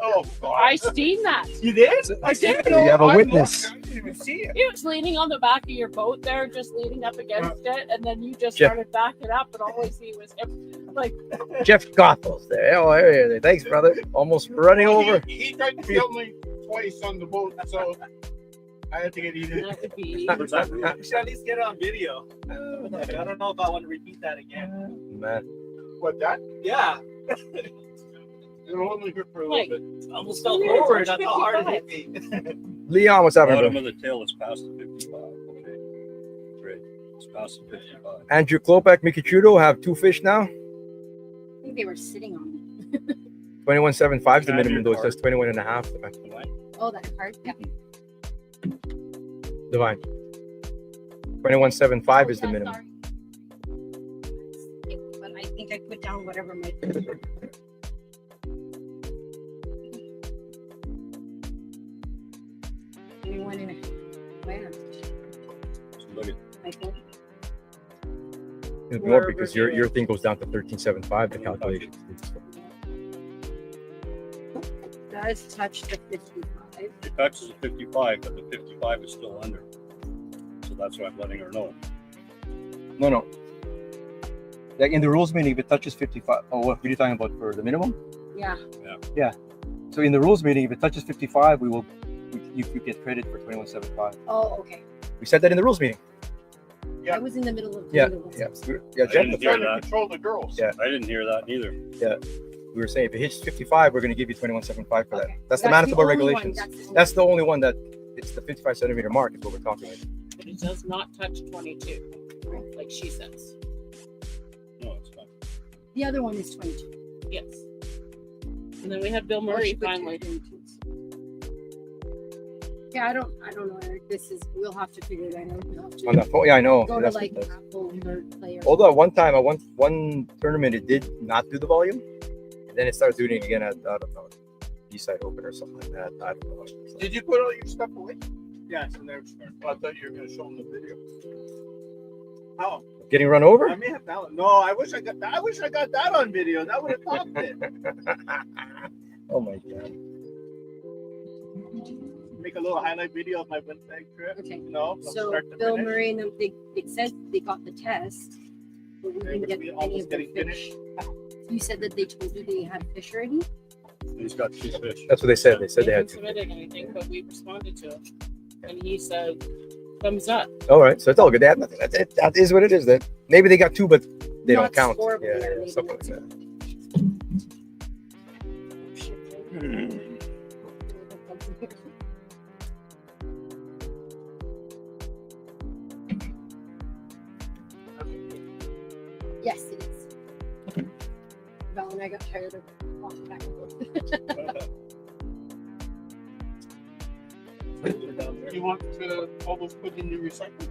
[SPEAKER 3] Oh, God.
[SPEAKER 6] I seen that.
[SPEAKER 3] You did?
[SPEAKER 6] I did.
[SPEAKER 1] You have a
[SPEAKER 3] I
[SPEAKER 1] witness.
[SPEAKER 3] looked, I didn't even see it.
[SPEAKER 6] He was leaning on the back of your boat there, just leaning up against it, and then you just
[SPEAKER 1] Jeff.
[SPEAKER 6] started backing up, and all I see was him, like,
[SPEAKER 1] Jeff Goethals there. Oh, hey, thanks, brother. Almost running over.
[SPEAKER 3] He tried to kill me twice on the boat, so I had to get eaten.
[SPEAKER 6] that would be.
[SPEAKER 5] We should at least get it on video. I don't know if I want to repeat that again.
[SPEAKER 1] Man.
[SPEAKER 3] What, that?
[SPEAKER 5] Yeah.
[SPEAKER 3] It'll only hurt for a
[SPEAKER 6] Like,
[SPEAKER 3] little bit.
[SPEAKER 5] I almost fell forward. That's how hard it hit me.
[SPEAKER 1] Leon, what's happening,
[SPEAKER 8] Bottom
[SPEAKER 1] bro?
[SPEAKER 8] of the tail is past the 55. Okay. Great. It's past the 55.
[SPEAKER 1] Andrew Klopak, Mickey Trudeau have 2 fish now.
[SPEAKER 7] I think they were sitting on it.
[SPEAKER 1] 21.75 is the
[SPEAKER 8] Andrew
[SPEAKER 1] minimum, though. It
[SPEAKER 8] Clark.
[SPEAKER 1] says 21 and a half.
[SPEAKER 7] Oh, that card. Yeah.
[SPEAKER 1] Divine. 21.75 is the
[SPEAKER 7] Yeah,
[SPEAKER 1] minimum.
[SPEAKER 7] sorry. But I think I put down whatever my. 21 and a half. Where?
[SPEAKER 8] So look at
[SPEAKER 7] Michael?
[SPEAKER 1] It's more because your thing goes down to 13.75, the calculation.
[SPEAKER 7] Does touch the 55.
[SPEAKER 8] it touches the 55, but the 55 is still under. So that's why I'm letting her know.
[SPEAKER 1] No. Like in the rules meeting, if it touches 55, oh, what are you talking about for the minimum?
[SPEAKER 7] Yeah.
[SPEAKER 1] So in the rules meeting, if it touches 55, you get credit for 21.75.
[SPEAKER 7] Oh, okay.
[SPEAKER 1] We said that in the rules meeting.
[SPEAKER 3] Yeah.
[SPEAKER 7] I was in the middle of
[SPEAKER 1] Yeah,
[SPEAKER 7] doing it.
[SPEAKER 1] yeah,
[SPEAKER 8] I
[SPEAKER 1] Jeff.
[SPEAKER 8] didn't hear
[SPEAKER 3] Trying to
[SPEAKER 8] that.
[SPEAKER 3] control the girls.
[SPEAKER 1] Yeah.
[SPEAKER 8] I didn't hear that neither.
[SPEAKER 1] We were saying if it hits 55, we're going to give you 21.75 for that.
[SPEAKER 7] Okay.
[SPEAKER 1] That's the
[SPEAKER 7] That's
[SPEAKER 1] Manitoba
[SPEAKER 7] only one.
[SPEAKER 1] regulations.
[SPEAKER 7] That's
[SPEAKER 1] That's the only one that it's the 55 centimeter mark is what we're talking about.
[SPEAKER 6] It does not touch 22, like she says.
[SPEAKER 8] No, it's not.
[SPEAKER 7] The other one is 22.
[SPEAKER 6] Yes. And then we had Bill
[SPEAKER 7] Oh,
[SPEAKER 6] Murray
[SPEAKER 7] she put
[SPEAKER 6] finally.
[SPEAKER 7] 22. Yeah, I don't know, Eric. We'll have to figure that out. We'll have to
[SPEAKER 1] On that phone, yeah, I know.
[SPEAKER 7] go to
[SPEAKER 1] That's
[SPEAKER 7] like
[SPEAKER 1] what it does.
[SPEAKER 7] Apple Nerd Player.
[SPEAKER 1] Although one time, one tournament, it did not do the volume, and then it started doing it again at I don't know, Eastside Open or something like that. I don't know.
[SPEAKER 3] Did you put all your stuff away? Yeah, it's in there. I thought you were going to show them the video. How?
[SPEAKER 1] Getting run over?
[SPEAKER 3] I may have that one. No, I wish I got that on video. That would have topped it.
[SPEAKER 1] Oh my god.
[SPEAKER 3] Make a little highlight video of my Winnipeg trip.
[SPEAKER 7] Okay.
[SPEAKER 3] No, from
[SPEAKER 7] So
[SPEAKER 3] start to
[SPEAKER 7] Bill
[SPEAKER 3] finish.
[SPEAKER 7] Murray and them, it said they got the test, but we
[SPEAKER 3] Okay,
[SPEAKER 7] didn't
[SPEAKER 3] but
[SPEAKER 7] get
[SPEAKER 3] we
[SPEAKER 7] any
[SPEAKER 3] almost
[SPEAKER 7] of the
[SPEAKER 3] getting
[SPEAKER 7] fish. You said that they told you they had fish already?
[SPEAKER 8] He's got 2 fish.
[SPEAKER 1] That's what they said. They said
[SPEAKER 6] They
[SPEAKER 1] they had
[SPEAKER 6] haven't
[SPEAKER 1] to.
[SPEAKER 6] submitted anything, but we responded to him. And he said, thumbs up.
[SPEAKER 1] All right, so it's all good. They have nothing. That is what it is. Then maybe they got 2, but they
[SPEAKER 7] Not
[SPEAKER 1] don't count.
[SPEAKER 7] scoreable,
[SPEAKER 1] Yeah,
[SPEAKER 7] maybe
[SPEAKER 1] something
[SPEAKER 7] not.
[SPEAKER 1] like that.
[SPEAKER 7] Yes, it is. Val and I got tired of walking back and forth.
[SPEAKER 3] You want to almost put in the recycling?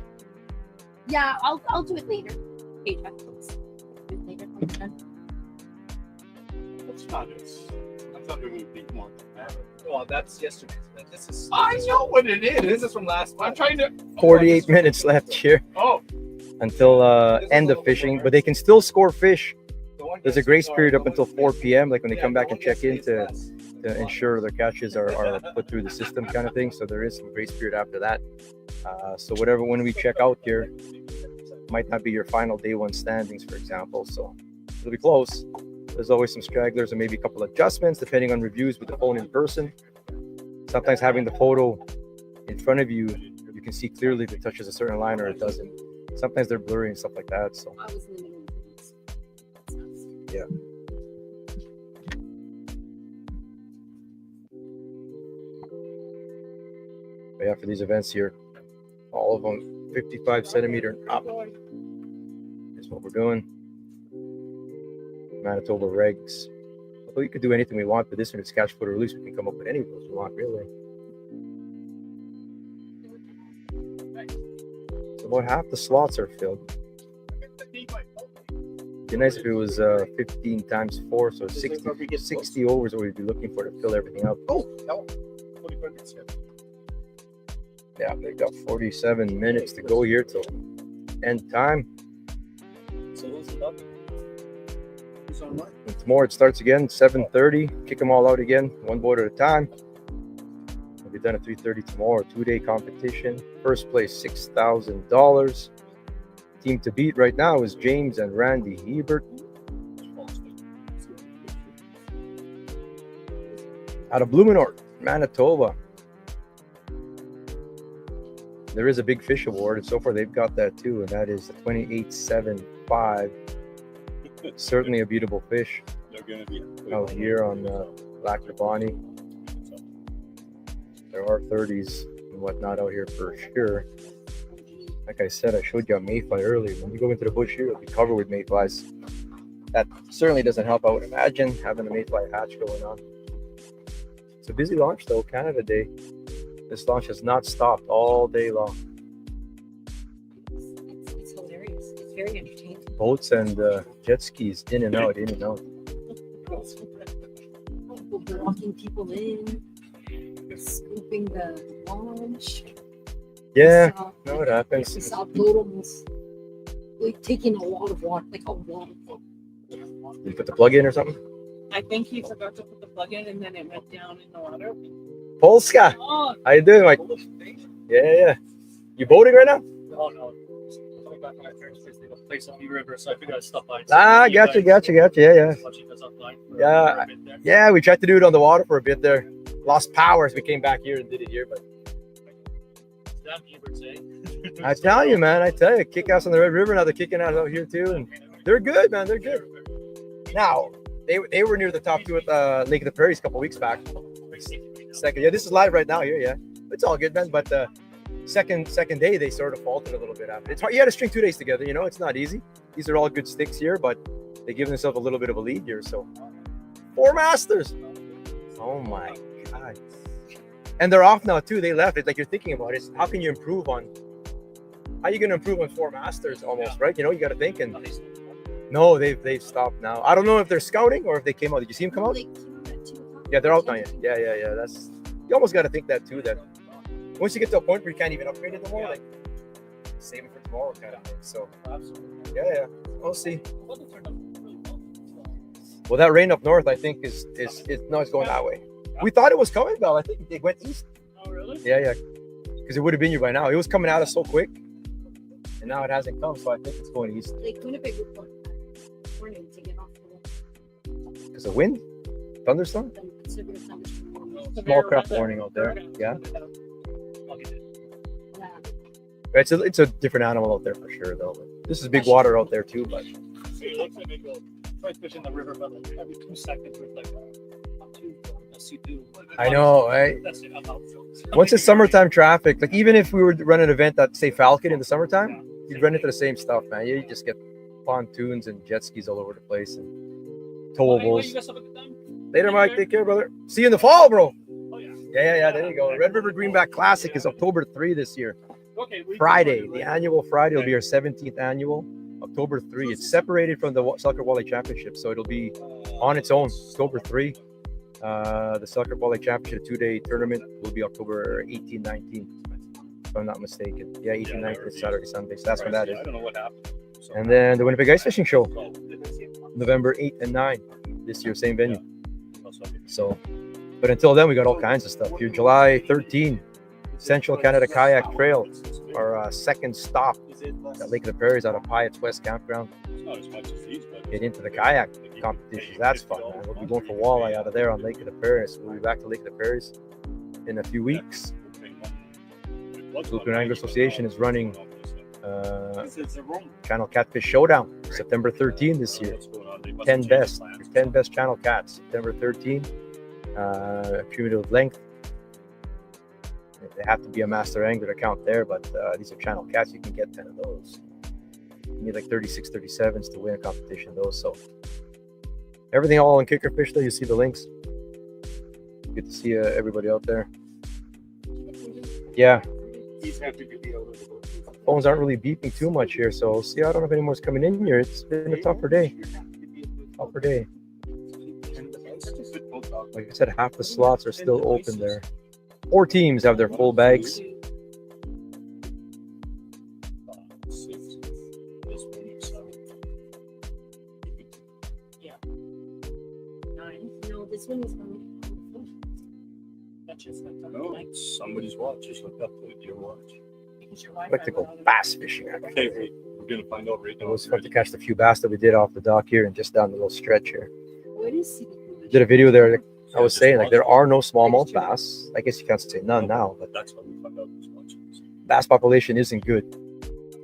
[SPEAKER 7] Yeah, I'll do it later. Okay, Jeff, please. Do it later when we're done.
[SPEAKER 3] It's not. I thought it would be more.
[SPEAKER 5] Well, that's yesterday's. This is.
[SPEAKER 3] I know what it
[SPEAKER 5] This
[SPEAKER 3] is.
[SPEAKER 5] is from last
[SPEAKER 3] I'm
[SPEAKER 5] month.
[SPEAKER 3] trying to.
[SPEAKER 1] 48 minutes left here
[SPEAKER 3] Oh,
[SPEAKER 1] until end of fishing, but they can still score fish.
[SPEAKER 5] The one
[SPEAKER 1] There's a grace
[SPEAKER 5] yesterday-
[SPEAKER 1] period
[SPEAKER 5] the
[SPEAKER 1] up until
[SPEAKER 5] one
[SPEAKER 1] 4
[SPEAKER 5] today-
[SPEAKER 1] p.m. Like when they
[SPEAKER 5] yeah,
[SPEAKER 1] come
[SPEAKER 5] the
[SPEAKER 1] back and
[SPEAKER 5] one
[SPEAKER 1] check in
[SPEAKER 5] yesterday
[SPEAKER 1] to
[SPEAKER 5] is last.
[SPEAKER 1] ensure their catches are put through the system kind of thing. So there is some grace period after that. So when we check out here, might not be your final day one standings, for example. So it'll be close. There's always some stragglers and maybe a couple adjustments depending on reviews with the phone in person. Sometimes having the photo in front of you, you can see clearly if it touches a certain line or it doesn't. Sometimes they're blurry and stuff like that. So
[SPEAKER 7] I was in the middle of things.
[SPEAKER 1] Yeah. But yeah, for these events here, all of them 55 centimeter and up is what we're doing. Manitoba regs. Although you could do anything we want, but this one is catch, foot, or release. We can come up with any of those we want, really. So about half the slots are filled. It'd be nice if it was 15 times 4, so 60 overs what we'd be looking for to fill everything up.
[SPEAKER 3] oh, no. 45 minutes yet.
[SPEAKER 1] Yeah, they've got 47 minutes to go here till end time.
[SPEAKER 5] So who's the W?
[SPEAKER 1] And tomorrow it starts again, 7:30. Kick them all out again, one boat at a time. We'll be done at 3:30 tomorrow. 2-day competition. First place, $6,000. Team to beat right now is James and Randy Hebert. Out of Blumenort, Manitoba. There is a big fish award, and so far they've got that too, and that is the 28.75. Certainly a beautiful fish
[SPEAKER 8] They're going to be
[SPEAKER 1] out here on Lac du Bonnet. There are 30s and whatnot out here for sure. Like I said, I showed you a mayfly earlier. When you go into the bush here, it'll be covered with mayflies. That certainly doesn't help, I would imagine, having a mayfly hatch going on. It's a busy launch though, Canada Day. This launch has not stopped all day long.
[SPEAKER 7] It's hilarious. It's very entertaining.
[SPEAKER 1] Boats and jet skis in and out, in and out.
[SPEAKER 7] People blocking people in. They're scooping the launch.
[SPEAKER 1] Yeah,
[SPEAKER 7] Saw-
[SPEAKER 1] no, it happens.
[SPEAKER 7] We saw a boat almost like taking a lot of water, like a lot of water.
[SPEAKER 1] You put the plug in or something?
[SPEAKER 6] I think he forgot to put the plug in and then it went down in the water.
[SPEAKER 1] Polska,
[SPEAKER 6] Oh,
[SPEAKER 1] how you doing, Mike? Yeah. You boating right now?
[SPEAKER 5] Oh, no. Coming back to my parents' place, they have a place on the river, so I figured I'd stop by.
[SPEAKER 1] Ah, gotcha. Yeah.
[SPEAKER 5] Watching us offline for
[SPEAKER 1] Yeah.
[SPEAKER 5] a bit there.
[SPEAKER 1] Yeah, we tried to do it on the water for a bit there. Lost power as we came back here and did it here, but
[SPEAKER 5] Damn Huberts, eh?
[SPEAKER 1] I tell you, man, kick ass on the Red River. Now they're kicking ass out here too, and they're good, man. They're good. Now they were near the top two at Lake of the Prairies a couple weeks back. Second, yeah, this is live right now here. Yeah, it's all good, man. But second day they sort of faltered a little bit after. It's hard. You got to string 2 days together. You know, it's not easy. These are all good sticks here, but they give themselves a little bit of a lead here. So 4 masters. Oh my god. And they're off now too. They left. It's like you're thinking about it. How can you improve on? How are you going to improve on 4 masters almost, right? You know, you got to think. And no, they've stopped now. I don't know if they're scouting or if they came out. Did you see them come out?
[SPEAKER 7] They came out at 2 o'clock.
[SPEAKER 1] Yeah, they're out now. Yeah. That's, you almost got to think that too. That once you get to a point where you can't even upgrade it anymore, like save it for tomorrow kind of thing. So yeah, we'll see. Well, that rain up north, I think, is no, it's going that way. We thought it was coming, though. I think it went east.
[SPEAKER 6] oh really?
[SPEAKER 1] Yeah, because it would have been here by now. It was coming at us so quick, and now it hasn't come. So I think it's going east
[SPEAKER 7] Like Winnipeg report warning to get off the
[SPEAKER 1] because of wind, thunderstorm,
[SPEAKER 7] severe thunderstorm.
[SPEAKER 1] small craft warning out there. Yeah,
[SPEAKER 7] Yeah.
[SPEAKER 1] it's a different animal out there for sure, though. This is big water out there too, but
[SPEAKER 5] It looks like they go try fishing the river, but like every 2 seconds with like a C2.
[SPEAKER 1] I know, right?
[SPEAKER 5] That's it. I'm out.
[SPEAKER 1] Once it's summertime traffic, like even if we were to run an event at say Falcon in the summertime, you'd run into the same stuff, man. You just get pontoons and jet skis all over the place and towables.
[SPEAKER 5] You guys have a good time?
[SPEAKER 1] Later, Mike. Take care, brother. See you in the fall, bro.
[SPEAKER 5] Oh, yeah.
[SPEAKER 1] Yeah. There you go. Red River Greenback Classic is October 3 this year.
[SPEAKER 5] Okay.
[SPEAKER 1] Friday, the annual Friday will be our 17th annual. October 3. It's separated from the Selkirk Walleye Championship, so it'll be on its own. October 3. The Selkirk Walleye Championship 2-day tournament will be October 18, 19, if I'm not mistaken. Yeah, 18, 19, Saturday, Sunday. So that's when that is.
[SPEAKER 8] I don't know what happened.
[SPEAKER 1] And then the Winnipeg Ice Fishing Show, November 8 and 9 this year, same venue. So, but until then, we got all kinds of stuff here. July 13, Central Canada Kayak Trail, our second stop at Lake of the Prairies out of Pyatt's West Campground.
[SPEAKER 8] It's not as much as these, but
[SPEAKER 1] Get into the kayak competitions. That's fun, man. We'll be going for walleye out of there on Lake of the Prairies. We'll be back to Lake of the Prairies in a few weeks. Philippine Angler Association is running Channel Catfish Showdown, September 13 this year. 10 best, your 10 best channel cats, September 13. Cumulative length. They have to be a master angler to count there, but these are channel cats. You can get 10 of those. You need like 36, 37s to win a competition, those. So everything all on Kickerfish, though. You see the links. Good to see everybody out there. Yeah. Phones aren't really beeping too much here, so we'll see. I don't know if anyone's coming in here. It's been a tougher day. Like I said, half the slots are still open there. 4 teams have their full bags.
[SPEAKER 6] watch is hooked up.
[SPEAKER 8] No,
[SPEAKER 6] Like,
[SPEAKER 8] it's somebody's watch. Just look up to your watch.
[SPEAKER 6] because your
[SPEAKER 1] I like to
[SPEAKER 6] Wi-Fi
[SPEAKER 1] go
[SPEAKER 6] went out.
[SPEAKER 1] bass fishing. Actually.
[SPEAKER 8] Okay, we're gonna find out right
[SPEAKER 1] It
[SPEAKER 8] now.
[SPEAKER 1] was fun to catch the few bass that we did off the dock here and just down the little stretch here.
[SPEAKER 7] What is CBD?
[SPEAKER 1] Did a video there. Like, I
[SPEAKER 8] Yeah,
[SPEAKER 1] was
[SPEAKER 8] just
[SPEAKER 1] saying, like, there
[SPEAKER 8] watch.
[SPEAKER 1] are no smallmouth bass. I guess you can't say none now, but
[SPEAKER 8] That's how we found out this watch.
[SPEAKER 1] bass population isn't good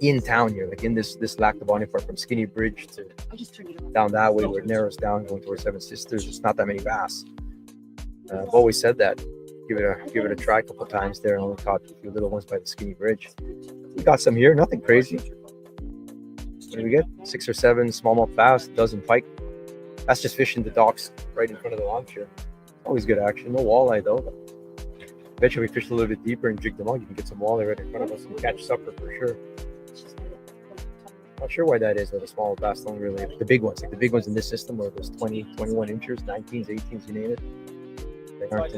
[SPEAKER 1] in town here, like in this Lac de Bonnet part from Skinny Bridge to
[SPEAKER 7] I just turned it off.
[SPEAKER 1] down that way where it narrows down going towards Seven Sisters. There's not that many bass. I've always said that. Give it a try a couple times there, and only caught a few little ones by the Skinny Bridge. We got some here, nothing crazy. What did we get? 6 or 7 smallmouth bass, dozen pike. That's just fishing the docks right in front of the launch here. Always good action. No walleye though. Bet you we fished a little bit deeper and jigged them out, you can get some walleye right in front of us and catch supper for sure. Not sure why that is, but the small bass don't really. The big ones, like the big ones in this system, where there's 20, 21 inches, 19s, 18s, you name it. They aren't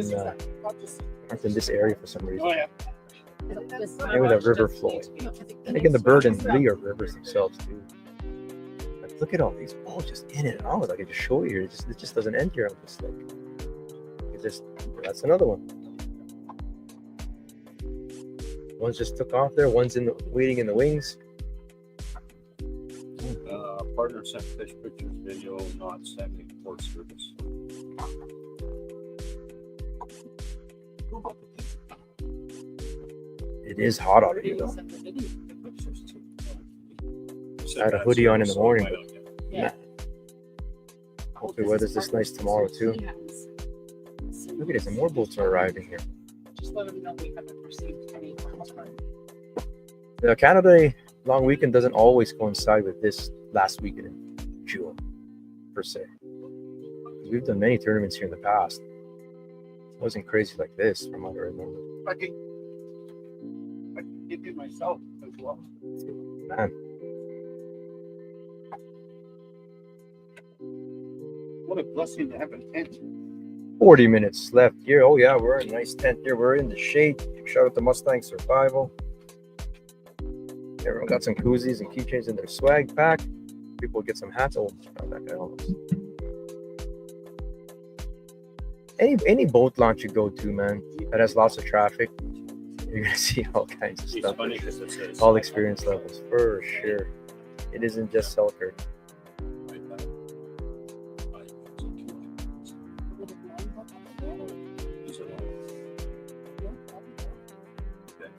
[SPEAKER 1] in this area for some reason.
[SPEAKER 2] Oh, yeah.
[SPEAKER 1] Maybe the river flow. And again, the Bird and Lee are rivers themselves too. Like, look at all these balls just in and out. Like I just show you, it just doesn't end here on this lake. That's another one. One's just took off there. One's waiting in the wings.
[SPEAKER 8] Partner sent fish pictures, video, not sending port service.
[SPEAKER 1] It is hot out here though. I had a hoodie on in the morning, but
[SPEAKER 6] Yeah.
[SPEAKER 1] hopefully weather's this nice tomorrow too. Look at this, and more boats are arriving here.
[SPEAKER 6] Just let them know we haven't received any calls from.
[SPEAKER 1] The Canada Day long weekend doesn't always coincide with this last weekend in June, per se. We've done many tournaments here in the past. It wasn't crazy like this, from what I remember.
[SPEAKER 3] I can get it myself as well.
[SPEAKER 1] Man,
[SPEAKER 3] What a blessing to have a tent.
[SPEAKER 1] 40 minutes left here. Oh yeah, we're in a nice tent here. We're in the shade. Shout out to Mustang Survival. Everyone got some koozies and keychains in their swag pack. People get some hats. Oh, that guy almost. Any boat launch you go to, man, that has lots of traffic, you're gonna see all kinds of
[SPEAKER 8] It's
[SPEAKER 1] stuff.
[SPEAKER 8] funny because it says
[SPEAKER 1] All experience levels, for sure. It isn't just Selkirk.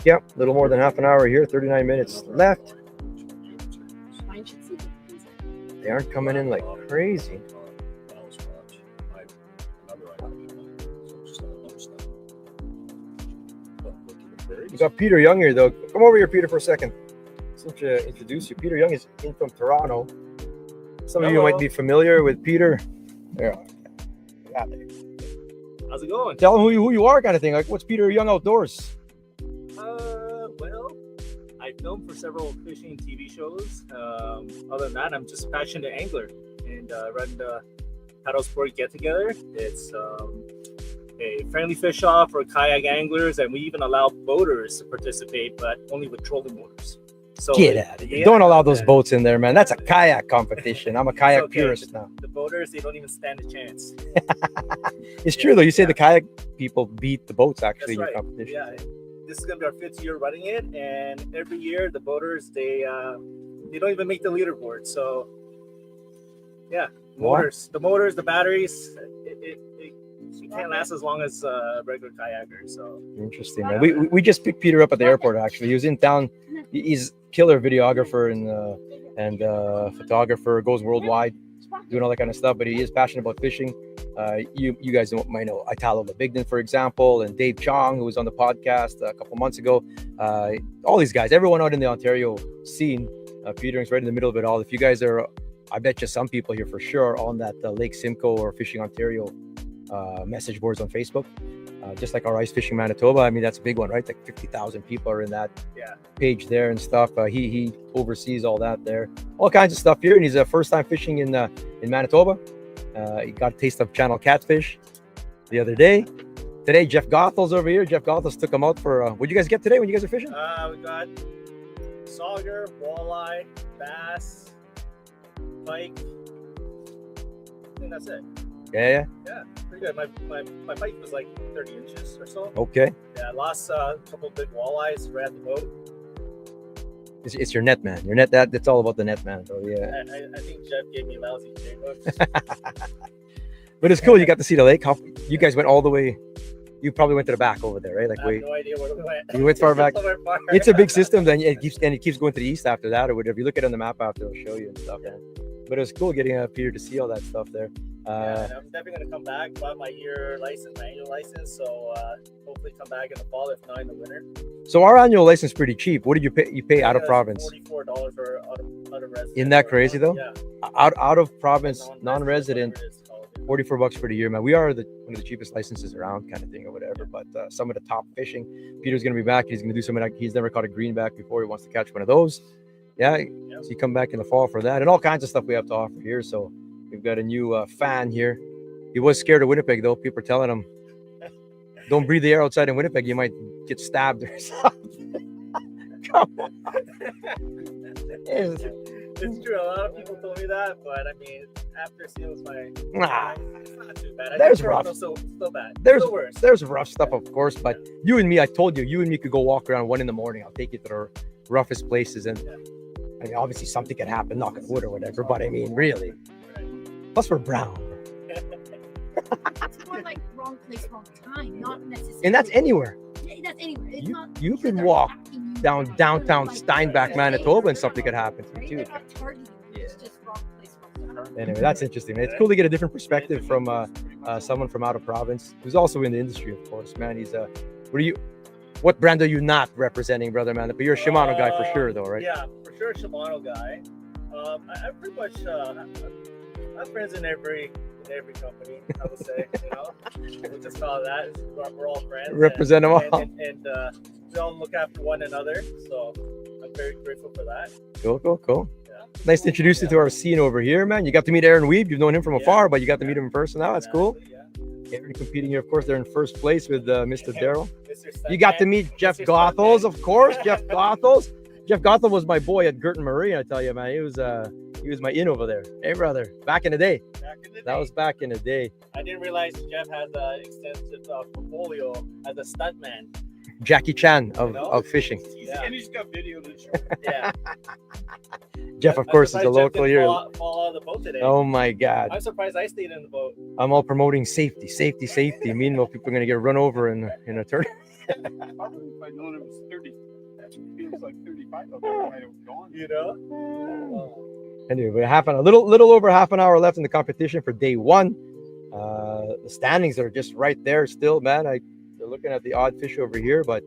[SPEAKER 1] Yep, a little more than half an hour here. 39 minutes left.
[SPEAKER 7] Mine should see the
[SPEAKER 1] They aren't coming in like crazy. You got Peter Young here, though. Come over here, Peter, for a second. Since introduce you, Peter Young is in from Toronto. Some of you might be familiar with Peter. There. Yeah.
[SPEAKER 9] How's it going?
[SPEAKER 1] Tell him who you are, kind of thing. Like, what's Peter Young Outdoors?
[SPEAKER 9] Well, I filmed for several fishing TV shows. Other than that, I'm just a passionate angler and run the Paddle Sport Get Together. It's a friendly fish off for kayak anglers, and we even allow boaters to participate, but only with trolling motors. So
[SPEAKER 1] Get out of here.
[SPEAKER 9] yeah,
[SPEAKER 1] Don't allow those boats in there, man. That's a kayak competition. I'm a kayak
[SPEAKER 9] okay.
[SPEAKER 1] purist now.
[SPEAKER 9] The boaters, they don't even stand a chance.
[SPEAKER 1] It's true, though. You say the kayak people beat the boats, actually,
[SPEAKER 9] That's
[SPEAKER 1] in your
[SPEAKER 9] right.
[SPEAKER 1] competition.
[SPEAKER 9] Yeah, this is gonna be our 5th year running it, and every year the boaters they don't even make the leaderboard. So yeah, the motors, the batteries, it can't last as long as regular kayakers. So
[SPEAKER 1] Interesting, man. We just picked Peter up at the airport, actually. He was in town. He's killer videographer and photographer, goes worldwide, doing all that kind of stuff, but he is passionate about fishing. You guys might know Italo Labignan, for example, and Dave Chong, who was on the podcast a couple months ago. All these guys, everyone out in the Ontario scene. Petering's right in the middle of it all. If you guys are, I bet you some people here for sure on that Lake Simcoe or Fishing Ontario message boards on Facebook. Just like our Ice Fishing Manitoba. I mean, that's a big one, right? Like 50,000 people are in that page there and stuff. He oversees all that there. All kinds of stuff here. And he's first time fishing in Manitoba. He got a taste of channel catfish the other day. Today, Jeff Gothel's over here. Jeff Gothel's took him out for, what'd you guys get today when you guys are fishing?
[SPEAKER 9] we got sauger, walleye, bass, pike. I think that's it.
[SPEAKER 1] Yeah.
[SPEAKER 9] Yeah, pretty good. My bite was like 30 inches or so.
[SPEAKER 1] Okay.
[SPEAKER 9] Yeah, I lost a couple big walleyes right at the boat.
[SPEAKER 1] It's your net, man. Your net. That's all about the net, man. So yeah.
[SPEAKER 9] I think Jeff gave me lousy jig hooks.
[SPEAKER 1] But it's cool. You got to see the lake. How you guys went all the way? You probably went to the back over there, right? Like
[SPEAKER 9] I have no idea where we went.
[SPEAKER 1] You went far back.
[SPEAKER 9] Somewhere far.
[SPEAKER 1] It's a big system. Then it keeps going to the east after that, or whatever. You look at it on the map after, it'll show you and stuff. Man. But it was cool getting up here to see all that stuff there.
[SPEAKER 9] Yeah, and I'm definitely gonna come back, buy my year license, my annual license. So hopefully come back in the fall, if not in the winter.
[SPEAKER 1] So our annual license is pretty cheap. What did you pay? You pay out of province.
[SPEAKER 9] $44 for out of resident.
[SPEAKER 1] Isn't that crazy though?
[SPEAKER 9] Yeah.
[SPEAKER 1] Out of province,
[SPEAKER 9] Non-resident,
[SPEAKER 1] non-resident,
[SPEAKER 9] whatever it is called, yeah.
[SPEAKER 1] $44 for the year, man. We are one of the cheapest licenses around, kind of thing, or whatever. But some of the top fishing. Peter's gonna be back. He's gonna do something like he's never caught a greenback before. He wants to catch one of those. Yeah. So you come back in the fall for that, and all kinds of stuff we have to offer here. So we've got a new fan here. He was scared of Winnipeg though. People are telling him, "Don't breathe the air outside in Winnipeg. You might get stabbed or something." Come on.
[SPEAKER 9] It's true. A lot of people told me that, but I mean, after seeing with my, it's not too bad.
[SPEAKER 1] There's rough.
[SPEAKER 9] So bad.
[SPEAKER 1] There's
[SPEAKER 9] still worse.
[SPEAKER 1] There's rough stuff, of course, but you and me, I told you, you and me could go walk around 1 a.m. I'll take you to the roughest places, and I mean, obviously something could happen, knock on wood or whatever. But I mean, really, plus we're brown,
[SPEAKER 4] It's more like wrong place, wrong time, not necessarily.
[SPEAKER 1] and that's anywhere.
[SPEAKER 4] Yeah, that's anywhere. It's not.
[SPEAKER 1] You
[SPEAKER 4] because
[SPEAKER 1] can
[SPEAKER 4] they're
[SPEAKER 1] walk
[SPEAKER 4] attacking you.
[SPEAKER 1] down downtown
[SPEAKER 4] Like,
[SPEAKER 1] Steinbach, Manitoba, and something could happen to
[SPEAKER 4] right?
[SPEAKER 1] you
[SPEAKER 4] They're
[SPEAKER 1] too.
[SPEAKER 4] not targeting you. It's just wrong place, wrong time.
[SPEAKER 1] Anyway, that's interesting, man. It's cool to get a different perspective from someone from out of province who's also in the industry, of course, man. He's what brand are you not representing, brother, man? But you're a Shimano guy for sure, though, right?
[SPEAKER 9] Yeah, for sure, Shimano guy. I pretty much I'm friends in every company. I would say, you know, we'll just call it that. We're all friends.
[SPEAKER 1] Represent them all.
[SPEAKER 9] And we all look after one another. So I'm very grateful for that.
[SPEAKER 1] Cool.
[SPEAKER 9] Yeah.
[SPEAKER 1] Nice to introduce you to our scene over here, man. You got to meet Aaron Weeb. You've known him from afar, but you got to meet him in person now. That's cool.
[SPEAKER 9] Yeah.
[SPEAKER 1] Aaron competing here, of course. They're in first place with Mr. Daryl.
[SPEAKER 9] Mr.
[SPEAKER 1] You got to meet Jeff
[SPEAKER 9] Mr.
[SPEAKER 1] Goethals,
[SPEAKER 9] Stuntman.
[SPEAKER 1] of course. Jeff Goethals. Jeff Goethals was my boy at Girton Marine, I tell you, man. He was my in over there. Hey, brother. Back in the day. That was back in the day.
[SPEAKER 9] I didn't realize Jeff has an extensive portfolio as a stuntman.
[SPEAKER 1] Jackie Chan
[SPEAKER 9] You know?
[SPEAKER 1] of fishing.
[SPEAKER 9] Yeah.
[SPEAKER 3] And he's got video to show.
[SPEAKER 9] Yeah.
[SPEAKER 1] Jeff, of
[SPEAKER 9] I'm
[SPEAKER 1] course, is
[SPEAKER 9] surprised
[SPEAKER 1] a
[SPEAKER 9] Jeff
[SPEAKER 1] local
[SPEAKER 9] didn't
[SPEAKER 1] here.
[SPEAKER 9] Fall out of the boat today.
[SPEAKER 1] Oh my God.
[SPEAKER 9] I'm surprised I stayed in the boat.
[SPEAKER 1] I'm all promoting safety. Meanwhile, people are going to get run over in a tournament.
[SPEAKER 3] Probably if I'd known it was 30. That feels like 35. I might have gone.
[SPEAKER 9] You know?
[SPEAKER 1] Anyway, we a little over half an hour left in the competition for day one. The standings are just right there still, man. They're looking at the odd fish over here, but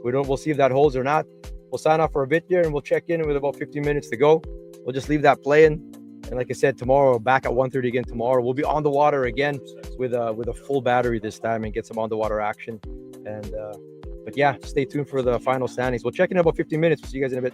[SPEAKER 1] we'll see if that holds or not. We'll sign off for a bit here, and we'll check in with about 15 minutes to go. We'll just leave that playing. And like I said, tomorrow, back at 1:30 again tomorrow. We'll be on the water again with a full battery this time and get some on the water action. And but yeah, stay tuned for the final standings. We'll check in about 15 minutes. We'll see you guys in a bit.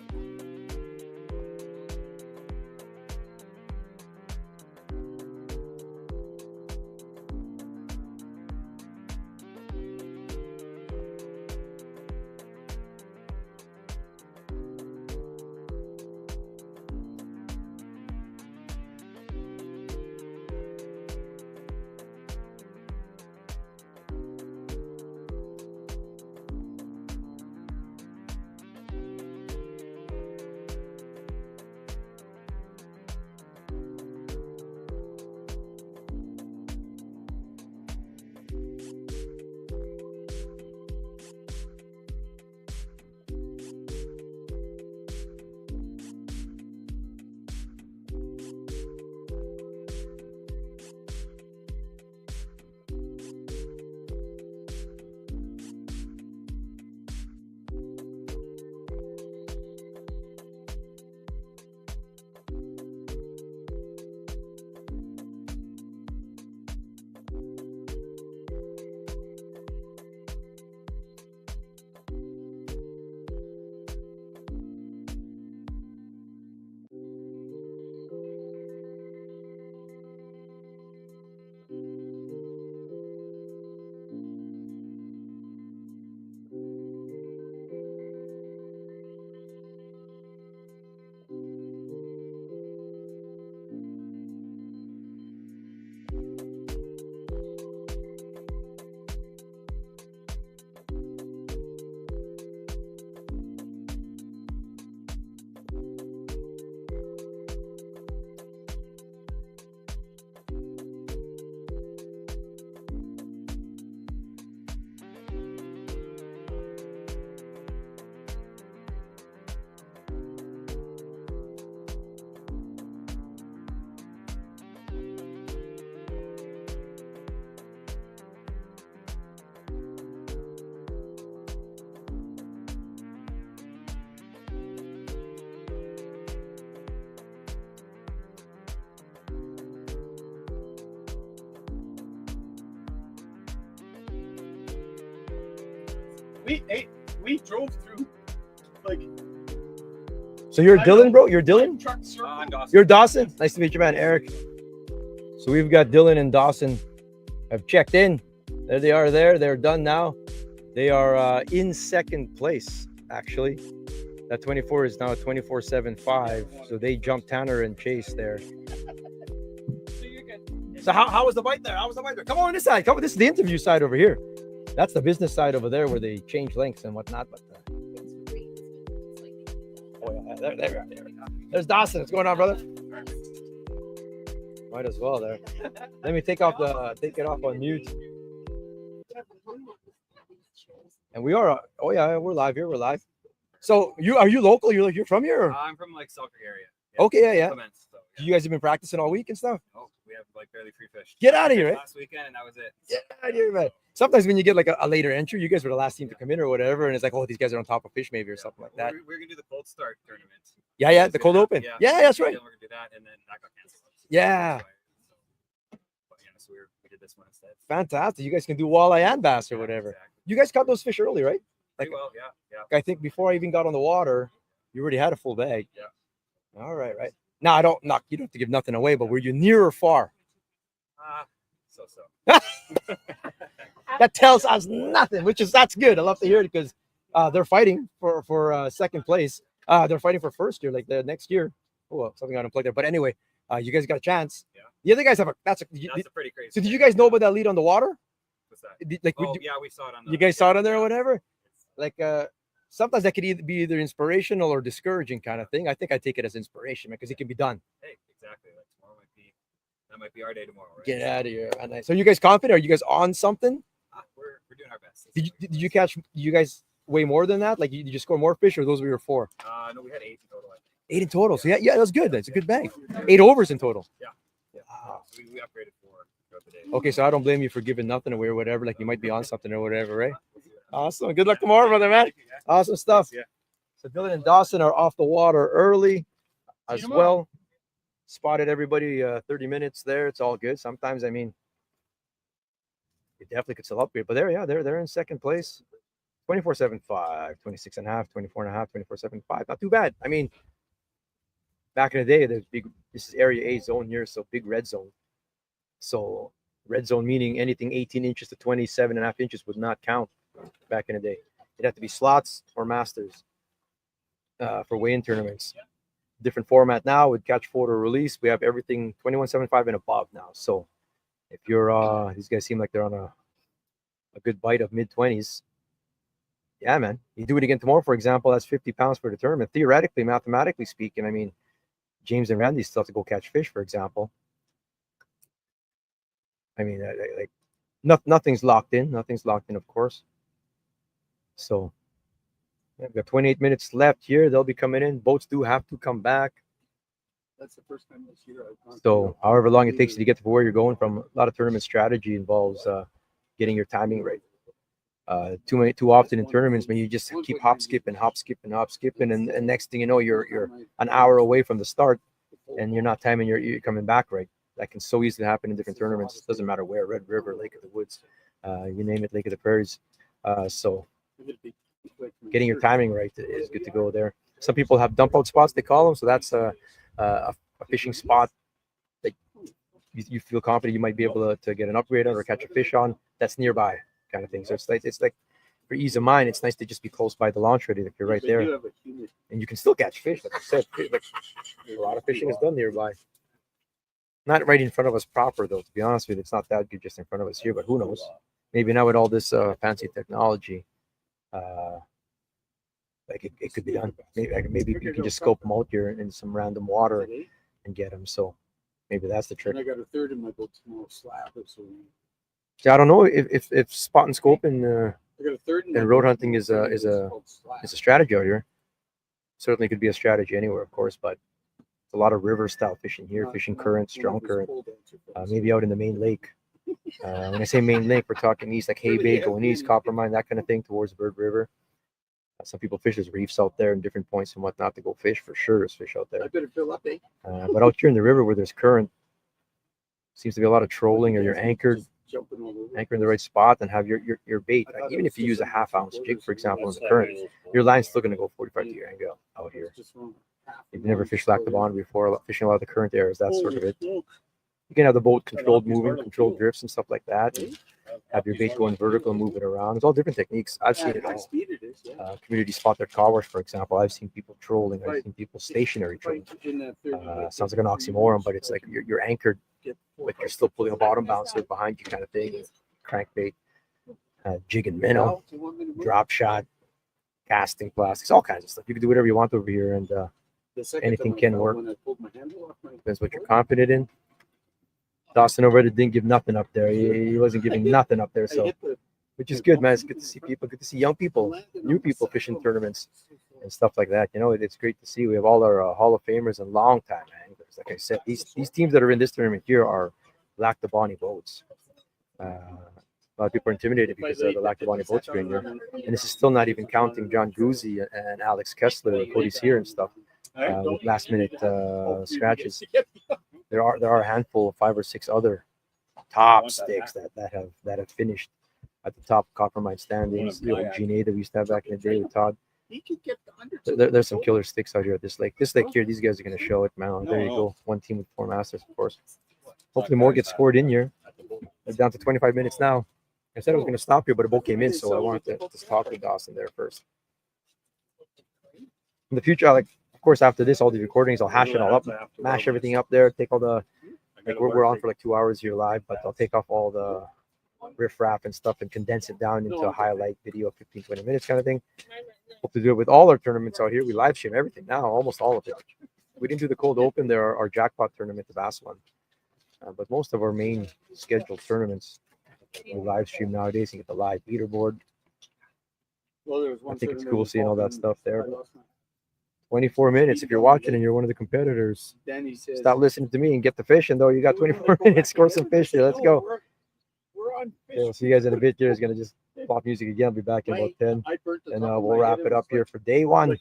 [SPEAKER 3] we drove through like.
[SPEAKER 1] So you're Dylan, bro? You're Dylan?
[SPEAKER 3] I'm Dawson.
[SPEAKER 1] You're Dawson? Nice to meet you, man, Eric. So we've got Dylan and Dawson have checked in. There they are there. They're done now. They are in second place, actually. That 24 is now a 24.75. So they jumped Tanner and Chase there. So how was the bite there? How was the bite there? Come on this side. Come on. This is the interview side over here. That's the business side over there where they change lengths and whatnot. But oh yeah, there. There's Dawson. What's going on, brother? Might as well there. Let me take it off on mute. And we are. Oh yeah, we're live here. We're live. So are you local? You're from here? Or?
[SPEAKER 10] I'm from like Selkirk area.
[SPEAKER 1] Okay, yeah.
[SPEAKER 10] Implements, so, yeah.
[SPEAKER 1] You guys have been practicing all week and stuff?
[SPEAKER 10] Oh, we have like barely free fish.
[SPEAKER 1] Get out of here,
[SPEAKER 10] Last weekend, and that was it.
[SPEAKER 1] Get out of here, man. Sometimes when you get like a later entry, you guys were the last team to come in or whatever, and it's like, oh, these guys are on top of fish maybe or something like that.
[SPEAKER 10] We're gonna do the cold start tournament.
[SPEAKER 1] Yeah, the cold open. Yeah, that's right.
[SPEAKER 10] We're gonna do that, and then that got canceled.
[SPEAKER 1] Yeah.
[SPEAKER 10] But yeah, so we did this one instead.
[SPEAKER 1] Fantastic. You guys can do walleye and bass or whatever.
[SPEAKER 10] Exactly.
[SPEAKER 1] You guys caught those fish early, right? Like,
[SPEAKER 10] Pretty well, yeah.
[SPEAKER 1] I think before I even got on the water, you already had a full bag.
[SPEAKER 10] Yeah.
[SPEAKER 1] All right. Now, you don't have to give nothing away, but were you near or far?
[SPEAKER 10] So.
[SPEAKER 1] That tells us nothing, that's good. I love to hear it because they're fighting for second place. They're fighting for first year, like the next year. Oh, well, something got unplugged there. But anyway, you guys got a chance.
[SPEAKER 10] Yeah.
[SPEAKER 1] The other guys have
[SPEAKER 10] That's a pretty crazy.
[SPEAKER 1] So did you guys know about that lead on the water?
[SPEAKER 10] What's that?
[SPEAKER 1] We
[SPEAKER 10] saw it on.
[SPEAKER 1] You guys saw it on there or whatever? Like sometimes that could be either inspirational or discouraging kind of thing. I think I take it as inspiration because it can be done.
[SPEAKER 10] Hey, exactly. Like tomorrow might be our day tomorrow. Right?
[SPEAKER 1] Get out of here. So you guys confident? Are you guys on something?
[SPEAKER 10] We're doing our best.
[SPEAKER 1] Did you catch? You guys way more than that? Like you just score more fish, or those were your 4?
[SPEAKER 10] No, we had 8 in total. I think.
[SPEAKER 1] 8 in total. So yeah, that's good. That's a good bag. 8 overs in total.
[SPEAKER 10] Yeah.
[SPEAKER 1] Wow.
[SPEAKER 10] So we upgraded 4 throughout the day.
[SPEAKER 1] Okay, so I don't blame you for giving nothing away or whatever. Like you might be on something or whatever, right? Awesome. Good luck tomorrow, brother, man. Awesome stuff.
[SPEAKER 10] Yeah.
[SPEAKER 1] So Dylan and Dawson are off the water early as well. Spotted everybody 30 minutes there. It's all good. Sometimes, I mean, it definitely could still upgrade. But they're in second place. 24.75, 26.5, 24.5, 24.75. Not too bad. I mean, back in the day, this is area A zone here, so big red zone. So red zone meaning anything 18 inches to 27.5 inches would not count back in the day. It'd have to be slots or masters for weigh-in tournaments. Different format now with catch, photo, release. We have everything 21.75 and above now. So if you're these guys seem like they're on a good bite of mid-20s. Yeah, man. You do it again tomorrow, for example, that's 50 pounds for the tournament. Theoretically, mathematically speaking, I mean, James and Randy still have to go catch fish, for example. I mean, nothing's locked in. Nothing's locked in, of course. So we've got 28 minutes left here. They'll be coming in. Boats do have to come back.
[SPEAKER 3] That's the first time this year I've gone.
[SPEAKER 1] So however long it takes you to get to where you're going from, a lot of tournament strategy involves getting your timing right. Too often in tournaments, man, you just keep hop skipping, and next thing you know, you're an hour away from the start, and you're not timing. You're coming back right. That can so easily happen in different tournaments. It doesn't matter where, Red River, Lake of the Woods, you name it, Lake of the Prairies. So getting your timing right is good to go there. Some people have dump out spots, they call them. So that's a fishing spot that you feel confident you might be able to get an upgrade on or catch a fish on that's nearby kind of thing. So it's like for ease of mind, it's nice to just be close by the launch ready. Like you're right there. And you can still catch fish. Like I said, like, a lot of fishing is done nearby. Not right in front of us proper, though, to be honest with you. It's not that good just in front of us here, but who knows? Maybe now with all this fancy technology, like it could be done. Maybe you can just scope them out here in some random water and get them. So maybe that's the trick.
[SPEAKER 3] And I got a third in my boat tomorrow, slab. So
[SPEAKER 1] yeah, I don't know if spot and scope and road hunting is a strategy out here. Certainly could be a strategy anywhere, of course, but a lot of river style fishing here, fishing current, strong current, maybe out in the main lake. When I say main lake, we're talking east, like Hay Bay, going east, Coppermine, that kind of thing, towards Bird River. Some people fish as reefs out there in different points and whatnot to go fish. For sure, there's fish out there.
[SPEAKER 3] I better fill up, eh?
[SPEAKER 1] But out here in the river where there's current, seems to be a lot of trolling, or you're anchored anchor in the right spot, and have your bait. Like, even if you use a half-ounce jig, for example, in the current, your line's still going to go 45 to your angle out here. If you've never fished lac de Bonnet before, fishing a lot of the current areas, that's sort of it. You can have the boat controlled moving, controlled drifts and stuff like that. And have your bait going vertical and move it around. It's all different techniques. I've seen it all. Community spot their car wash, for example. I've seen people trolling. I've seen people stationary trolling. Sounds like an oxymoron, but it's like you're anchored, but you're still pulling a bottom bouncer behind you kind of thing. Crankbait, jig and minnow, drop shot, casting plastics, all kinds of stuff. You can do whatever you want over here, and anything can work. Depends what you're confident in. Dawson over there didn't give nothing up there. He wasn't giving nothing up there, so which is good, man. It's good to see people, good to see young people, new people fishing tournaments and stuff like that. You know, it's great to see. We have all our Hall of Famers and long time anglers. Like I said, these teams that are in this tournament here are lac de Bonnet boats. A lot of people are intimidated because of the lac de Bonnet boats being here, and this is still not even counting John Guzzi and Alex Kessler and Cody's here and stuff with last minute scratches. There are a handful of 5 or 6 other top sticks that have finished at the top copper mine standings. The old Gene that we used to have back in the day with Todd. There's some killer sticks out here at this lake. This lake here, these guys are going to show it, man. There you go. One team with 4 masters, of course. Hopefully more get scored in here. They're down to 25 minutes now. I said I was going to stop here, but a boat came in, so I wanted to talk to Dawson there first. In the future, of course, after this, all the recordings, I'll hash it all up, mash everything up there, take all the, like we're on for like 2 hours here live, but I'll take off all the riffraff and stuff and condense it down into a highlight video, 15, 20 minutes kind of thing. Hope to do it with all our tournaments out here. We live stream everything now, almost all of it. We didn't do the cold open. There are our jackpot tournament, the Bass one. But most of our main scheduled tournaments, we live stream nowadays. You get the live leaderboard. I think it's cool seeing all that stuff there. 24 minutes. If you're watching and you're one of the competitors, stop listening to me and get the fishing, though. You got 24 minutes. Score some fish here. Let's go. Yeah, we'll see you guys in a bit here. It's going to just pop music again. I'll be back in about 10. And we'll wrap it up here for day 1.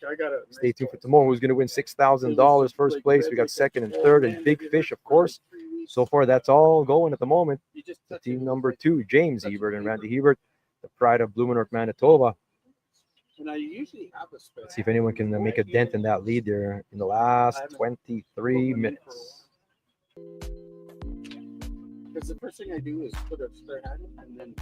[SPEAKER 1] Stay tuned for tomorrow. Who's going to win $6,000 first place? We got second and third and big fish, of course. So far, that's all going at the moment. The team number 2, James Hebert and Randy Hebert, the pride of Blumenort, Manitoba. Let's see if anyone can make a dent in that lead there in the last 23 minutes.
[SPEAKER 3] Because the first thing I do is put a spare hat and then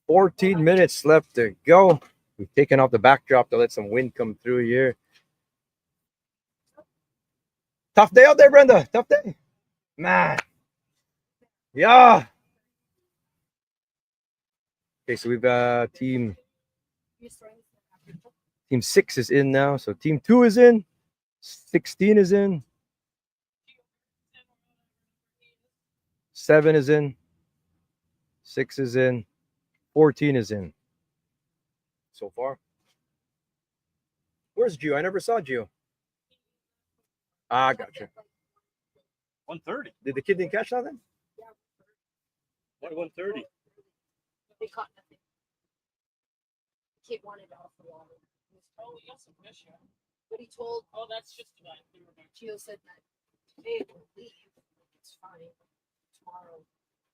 [SPEAKER 1] 14 minutes left to go. We've taken off the backdrop to let some wind come through here. Tough day out there, Brenda. Tough day. Man. Yeah. Okay, so we've team 6 is in now. So team 2 is in. 16 is in. 7 is in. 6 is in. 14 is in. So far. Where's Gio? I never saw Gio. Ah, gotcha.
[SPEAKER 8] 130.
[SPEAKER 1] Did the kid didn't catch nothing?
[SPEAKER 8] Why 130?
[SPEAKER 7] They caught nothing. The kid wanted off the water.
[SPEAKER 6] Oh, we got some fish here.
[SPEAKER 7] But he told
[SPEAKER 6] Oh, that's just fine.
[SPEAKER 7] Gio said that today we'll leave. It's fine. Tomorrow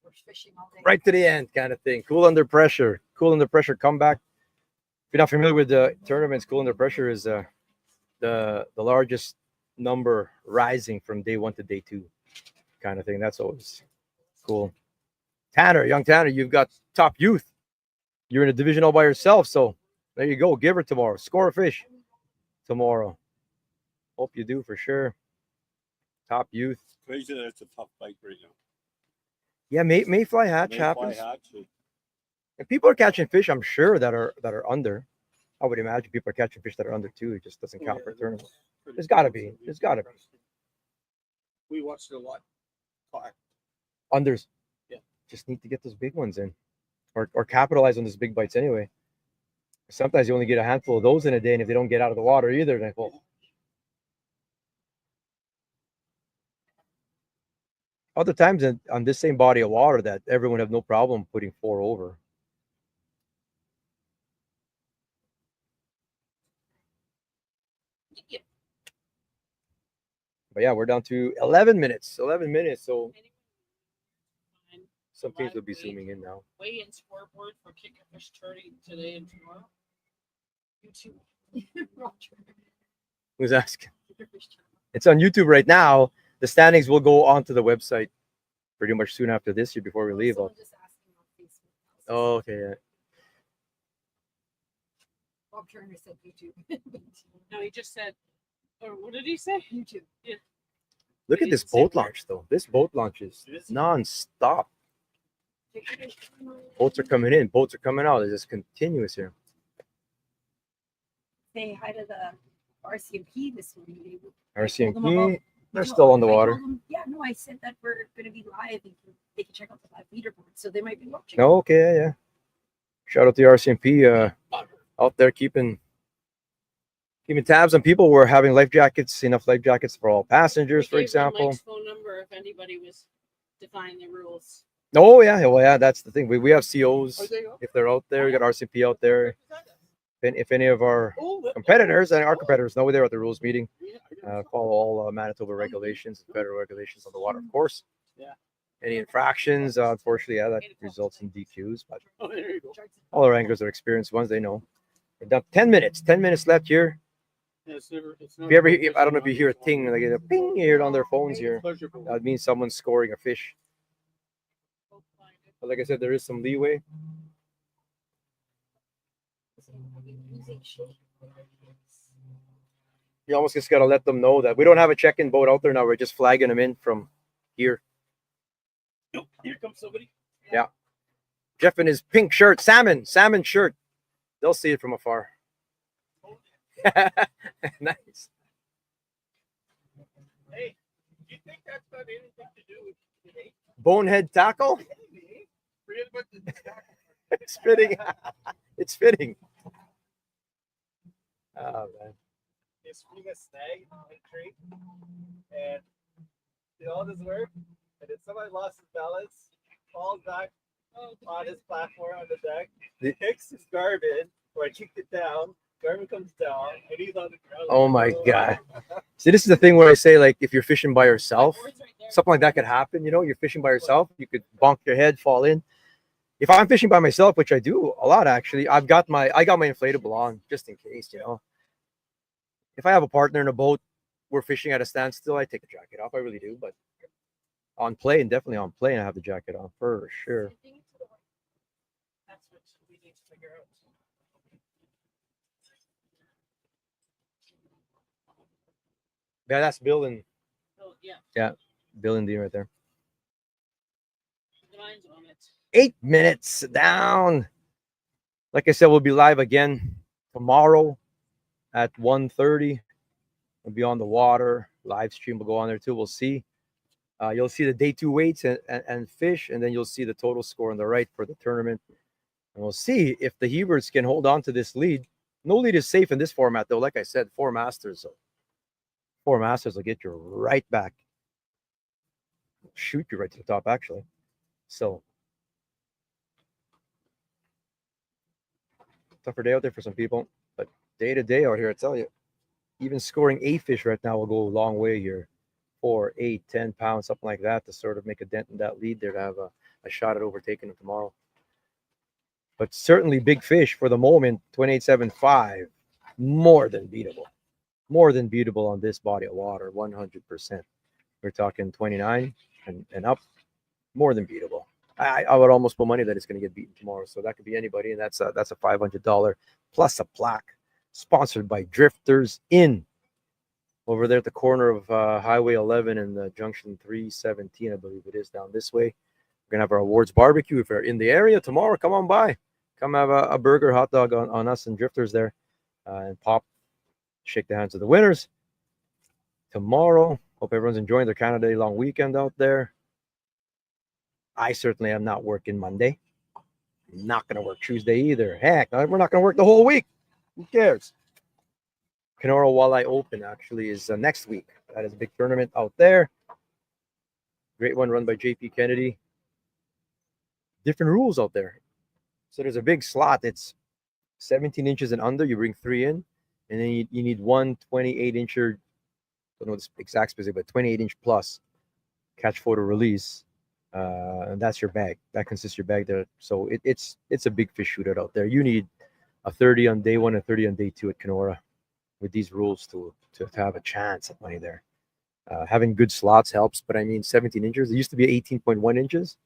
[SPEAKER 7] we're fishing all day.
[SPEAKER 1] Right to the end kind of thing. Cool under pressure. Cool under pressure comeback. If you're not familiar with the tournaments, cool under pressure is the largest number rising from day 1 to day 2 kind of thing. That's always cool. Tanner, young Tanner, you've got top youth. You're in a division all by yourself. So there you go. Give her tomorrow. Score a fish tomorrow. Hope you do for sure. Top youth.
[SPEAKER 8] Crazy that it's a tough bite right now.
[SPEAKER 1] Yeah, mayfly hatch happens. And people are catching fish, I'm sure, that are under. I would imagine people are catching fish that are under too. It just doesn't count for a tournament. There's gotta be. There's gotta be.
[SPEAKER 3] We watched it a lot.
[SPEAKER 1] Unders.
[SPEAKER 3] Yeah.
[SPEAKER 1] Just need to get those big ones in. Or capitalize on those big bites anyway. Sometimes you only get a handful of those in a day, and if they don't get out of the water either, then well. Other times on this same body of water that everyone have no problem putting 4 over. But yeah, we're down to 11 minutes. 11 minutes. So some teams will be zooming in now.
[SPEAKER 6] Weigh-in scoreboard for Kickerfish tourney today and tomorrow. YouTube.
[SPEAKER 1] Who's asking? It's on YouTube right now. The standings will go onto the website pretty much soon after this year before we leave.
[SPEAKER 7] Someone just asked me on Facebook.
[SPEAKER 1] Oh, okay. Yeah.
[SPEAKER 7] Bob Turner said YouTube.
[SPEAKER 6] No, he just said, or what did he say?
[SPEAKER 7] YouTube.
[SPEAKER 6] Yeah.
[SPEAKER 1] Look at this boat launch, though. This boat launch is non-stop. Boats are coming in. Boats are coming out. It's just continuous here.
[SPEAKER 7] Say hi to the RCMP this morning.
[SPEAKER 1] RCMP, they're still on the water.
[SPEAKER 7] Yeah, no, I said that we're going to be live. They can check out the live leaderboard, so they might be watching.
[SPEAKER 1] Oh, okay, yeah. Shout out to the RCMP out there keeping tabs on people. We're having life jackets, enough life jackets for all passengers, for example.
[SPEAKER 6] Mike's phone number if anybody was defying the rules.
[SPEAKER 1] Oh, yeah. Well, yeah, that's the thing. We have COs if they're out there. We got RCMP out there. If any of our competitors and our competitors know they're at the rules meeting, follow all Manitoba regulations, federal regulations on the water, of course.
[SPEAKER 3] Yeah.
[SPEAKER 1] Any infractions, unfortunately, yeah, that results in DQs. But all our anglers are experienced ones; they know. We're down 10 minutes. 10 minutes left here. If you ever, I don't know if you hear a ting, like a ping, you hear it on their phones here. That means someone's scoring a fish. But like I said, there is some leeway. You almost just got to let them know that we don't have a check-in boat out there now. We're just flagging them in from here.
[SPEAKER 3] Nope, here comes somebody.
[SPEAKER 1] Yeah. Jeff in his pink shirt, salmon shirt. They'll see it from afar. Nice.
[SPEAKER 3] Hey, do you think that's got anything to do with today?
[SPEAKER 1] Bonehead tackle? It's fitting. It's fitting. Oh, man.
[SPEAKER 9] He's swinging a snag in a tree, and did all this work, and then somebody lost his balance, falls back on his platform on the deck, kicks his garmin, or I kicked it down, garmin comes down, and he's on the ground.
[SPEAKER 1] Oh my God. See, this is the thing where I say, like, if you're fishing by yourself, something like that could happen. You know, you're fishing by yourself, you could bonk your head, fall in. If I'm fishing by myself, which I do a lot actually, I got my inflatable on just in case, you know. If I have a partner in a boat, we're fishing at a standstill, I take the jacket off. I really do, but on plane, definitely on plane, I have the jacket on for sure. Yeah, that's Bill and
[SPEAKER 6] Oh, yeah.
[SPEAKER 1] yeah, Bill and Dean right there.
[SPEAKER 6] The mine's on it.
[SPEAKER 1] 8 minutes down. Like I said, we'll be live again tomorrow at 1:30. We'll be on the water. Live stream will go on there too. We'll see. You'll see the day 2 weights and fish, and then you'll see the total score on the right for the tournament. And we'll see if the Heberts can hold on to this lead. No lead is safe in this format, though. Like I said, 4 Masters. So 4 Masters will get you right back. Shoot you right to the top, actually. So tougher day out there for some people, but day to day out here, I tell you, even scoring 8 fish right now will go a long way here. 4, 8, 10 pounds, something like that, to sort of make a dent in that lead there to have a shot at overtaking them tomorrow. But certainly big fish for the moment, 28.75, more than beatable. More than beatable on this body of water, 100%. We're talking 29 and up, more than beatable. I would almost put money that it's going to get beaten tomorrow. So that could be anybody, and that's a $500 plus a plaque, sponsored by Drifters Inn over there at the corner of Highway 11 and the Junction 317, I believe it is, down this way. We're going to have our awards barbecue. If you're in the area tomorrow, come on by. Come have a burger, hot dog on us and Drifters there, and pop, shake the hands of the winners tomorrow. Hope everyone's enjoying their Canada Day long weekend out there. I certainly am not working Monday. I'm not going to work Tuesday either. Heck, we're not going to work the whole week. Who cares? Kenora Walleye Open actually is next week. That is a big tournament out there. Great one run by JP Kennedy. Different rules out there. So there's a big slot. It's 17 inches and under. You bring 3 in. And then you need one 28-incher, I don't know the exact specific, but 28-inch plus catch, photo, release. And that's your bag. That consists your bag there. So it's a big fish shootout out there. You need a 30 on day 1 and 30 on day 2 at Kenora with these rules to have a chance at money there. Having good slots helps, but I mean 17 inches. It used to be 18.1 inches.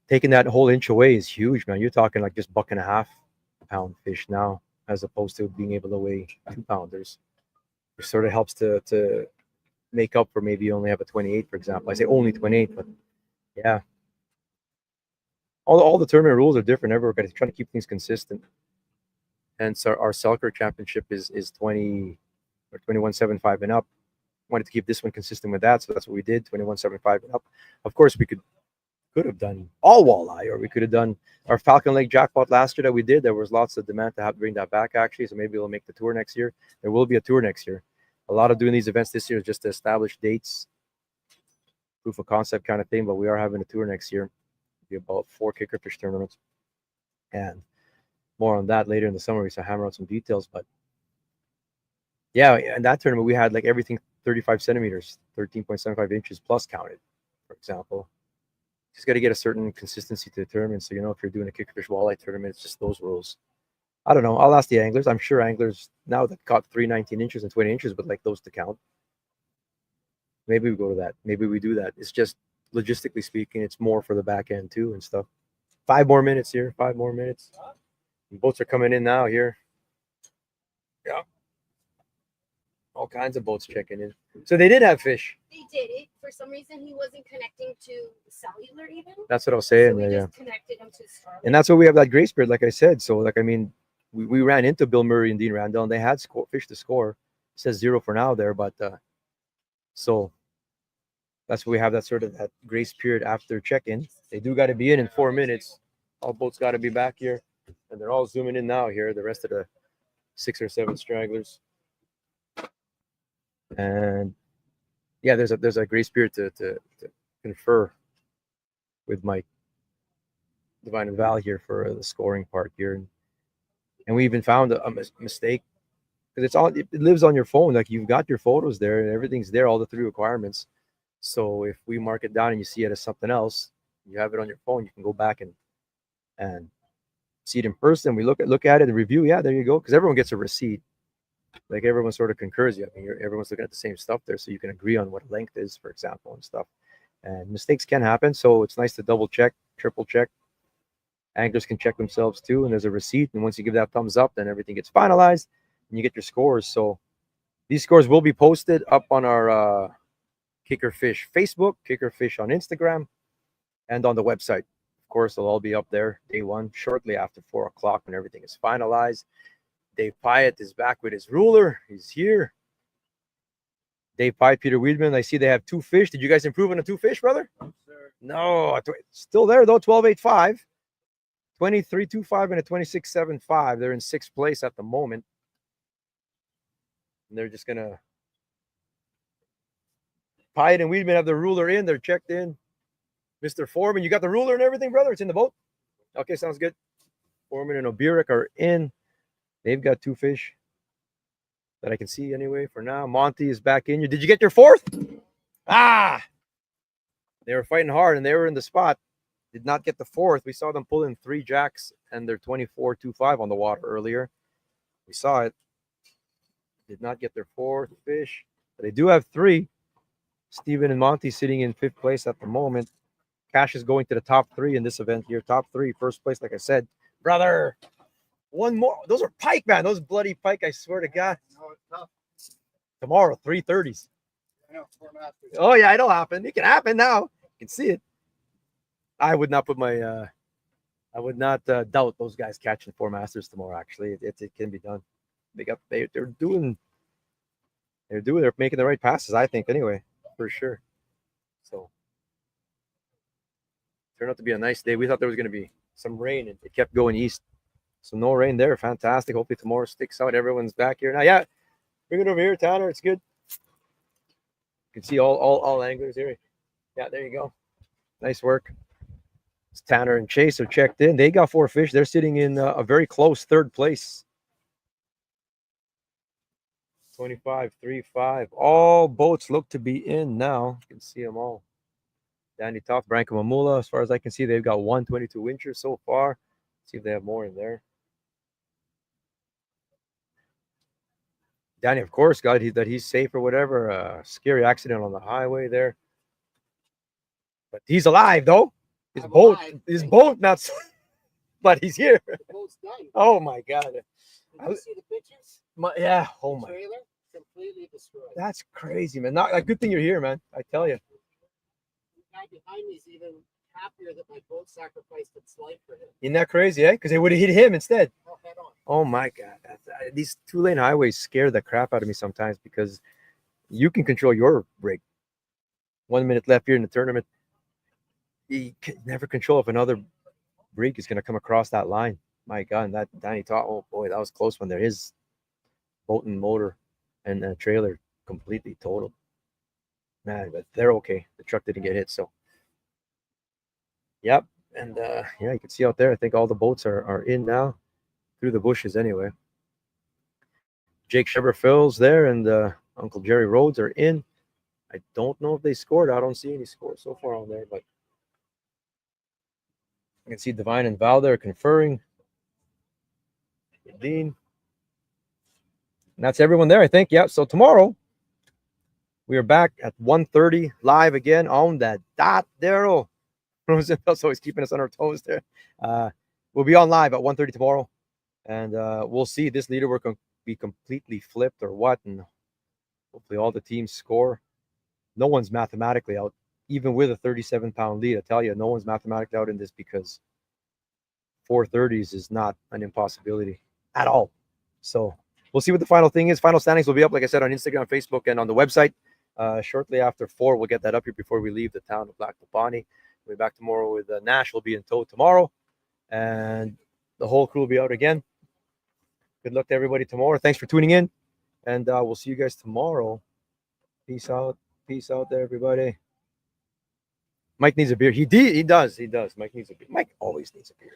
[SPEAKER 1] Taking that whole inch away is huge, man. You're talking like just $1.50 pound fish now, as opposed to being able to weigh 2-pounders. It sort of helps to make up for maybe you only have a 28, for example. I say only 28, but yeah. All the tournament rules are different everywhere. Got to try to keep things consistent. And so our Selker championship is 20 or 21.75 and up. Wanted to keep this one consistent with that, so that's what we did, 21.75 and up. Of course, we could have done all walleye, or we could have done our Falcon Lake jackpot last year that we did. There was lots of demand to have bring that back, actually, so maybe we'll make the tour next year. There will be a tour next year. A lot of doing these events this year is just to establish dates, proof of concept kind of thing, but we are having a tour next year. It'll be about 4 kickerfish tournaments, and more on that later in the summer. We shall hammer out some details, but yeah, in that tournament we had like everything 35 centimeters, 13.75 inches plus counted, for example. Just got to get a certain consistency to the tournament. So, if you're doing a kickerfish walleye tournament, it's just those rules. I don't know. I'll ask the anglers. I'm sure anglers now that caught 3 19 inches and 20 inches would like those to count. Maybe we go to that. Maybe we do that. It's just logistically speaking, it's more for the back end too and stuff. 5 more minutes here. 5 more minutes. Boats are coming in now here. Yeah. All kinds of boats checking in. So they did have fish.
[SPEAKER 4] They did it. For some reason, he wasn't connecting to cellular even.
[SPEAKER 1] That's what I was saying.
[SPEAKER 4] So we
[SPEAKER 1] yeah.
[SPEAKER 4] just connected him to Starlink.
[SPEAKER 1] And that's why we have that grace period, like I said. So, like, I mean, we ran into Bill Murray and Dean Randall, and they had fish to score. It says 0 for now there, but so that's why we have that sort of that grace period after check-in. They do got to be in 4 minutes. All boats got to be back here, and they're all zooming in now here. The rest of the 6 or 7 stragglers. And yeah, there's a grace period to confer with Mike Divine and Val here for the scoring part here, and we even found a mistake because it lives on your phone. Like, you've got your photos there and everything's there, all the 3 requirements. So if we mark it down and you see it as something else, you have it on your phone. You can go back and see it in person. We look at it and review. Yeah, there you go. Because everyone gets a receipt. Like, everyone sort of concurs. I mean, everyone's looking at the same stuff there, so you can agree on what length is, for example, and stuff. And mistakes can happen, so it's nice to double check, triple check, Anglers can check themselves too, and there's a receipt. And once you give that thumbs up, then everything gets finalized, and you get your scores. So these scores will be posted up on our Kicker Fish Facebook, Kicker Fish on Instagram, and on the website. Of course, they'll all be up there day one, shortly after 4 o'clock when everything is finalized. Dave Pyatt is back with his ruler. He's here. Dave Pyatt, Peter Wiedman. I see they have 2 fish. Did you guys improve on the 2 fish, brother? No, still there though. 12.85, 23.25, and a 26.75. They're in 6th place at the moment. And they're just gonna. Pyatt and Wiedman have the ruler in. They're checked in. Mr. Foreman, you got the ruler and everything, brother? It's in the boat? Okay, sounds good. Foreman and Obieric are in. They've got 2 fish that I can see anyway for now. Monty is back in. Did you get your 4th? Ah! They were fighting hard, and they were in the spot. Did not get the 4th. We saw them pull in 3 jacks and their 24.25 on the water earlier. We saw it. Did not get their 4th fish. But they do have 3. Steven and Monty sitting in 5th place at the moment. Cash is going to the top 3 in this event here. Top 3, 1st place, like I said. Brother, one more. Those are pike, man. Those bloody pike, I swear to God.
[SPEAKER 3] No, it's tough.
[SPEAKER 1] Tomorrow, 3:30s.
[SPEAKER 3] I know, 4 masters.
[SPEAKER 1] Oh, yeah, it'll happen. It can happen now. You can see it. I would not put my, I would not doubt those guys catching 4 masters tomorrow, actually. It can be done. They're making the right passes, I think, anyway, for sure. So, turned out to be a nice day. We thought there was going to be some rain, and it kept going east. So no rain there. Fantastic. Hopefully tomorrow sticks out. Everyone's back here now. Yeah, bring it over here, Tanner. It's good. You can see all anglers here. Yeah, there you go. Nice work. It's Tanner and Chase are checked in. They got 4 fish. They're sitting in a very close 3rd place. 25.35. All boats look to be in now. You can see them all. Danny Toth, Branko Mamula. As far as I can see, they've got 122 winchers so far. See if they have more in there. Danny, of course, got that he's safe or whatever. Scary accident on the highway there. But he's alive, though. His boat not, but he's here.
[SPEAKER 6] The boat's done.
[SPEAKER 1] Oh, my God.
[SPEAKER 6] Did you see the pictures?
[SPEAKER 1] Yeah. Oh, my.
[SPEAKER 6] Trailer completely destroyed.
[SPEAKER 1] That's crazy, man. Not a good thing you're here, man. I tell you.
[SPEAKER 6] The guy behind me is even happier that my boat sacrificed its life for him.
[SPEAKER 1] Isn't that crazy, eh? Because they would have hit him instead.
[SPEAKER 6] Oh, head on.
[SPEAKER 1] Oh, my God. These 2-lane highways scare the crap out of me sometimes because you can control your rig. 1 minute left here in the tournament. You can never control if another rig is going to come across that line. My God, and that Danny Todd, oh boy, that was a close one there. His boat and motor and trailer completely totaled. Man, but they're okay. The truck didn't get hit, so. Yep, and yeah, you can see out there, I think all the boats are in now, through the bushes anyway. Jake Sheberfield's there, and Uncle Jerry Rhodes are in. I don't know if they scored. I don't see any scores so far on there, but I can see Divine and Val there conferring. Dean. And that's everyone there, I think. Yeah, so tomorrow we are back at 1:30 live again on that dot, Daryl. Rosenthal's always keeping us on our toes there. We'll be on live at 1:30 tomorrow, and we'll see this leaderboard can be completely flipped or what, and hopefully all the teams score. No one's mathematically out, even with a 37-pound lead. I tell you, no one's mathematically out in this because 430s is not an impossibility at all. So we'll see what the final thing is. Final standings will be up, like I said, on Instagram, Facebook, and on the website. Shortly after 4, we'll get that up here before we leave the town of Lac du Bonnet. We'll be back tomorrow with Nash. Will be in tow tomorrow, and the whole crew will be out again. Good luck to everybody tomorrow. Thanks for tuning in, and we'll see you guys tomorrow. Peace out. Peace out there, everybody. Mike needs a beer. He does. Mike needs a beer. Mike always needs a beer.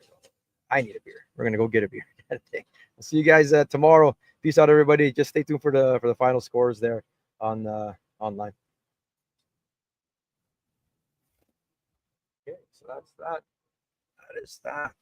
[SPEAKER 1] I need a beer. We're gonna go get a beer. I'll see you guys tomorrow. Peace out, everybody. Just stay tuned for the final scores there on online. Okay, so that's that. That is that.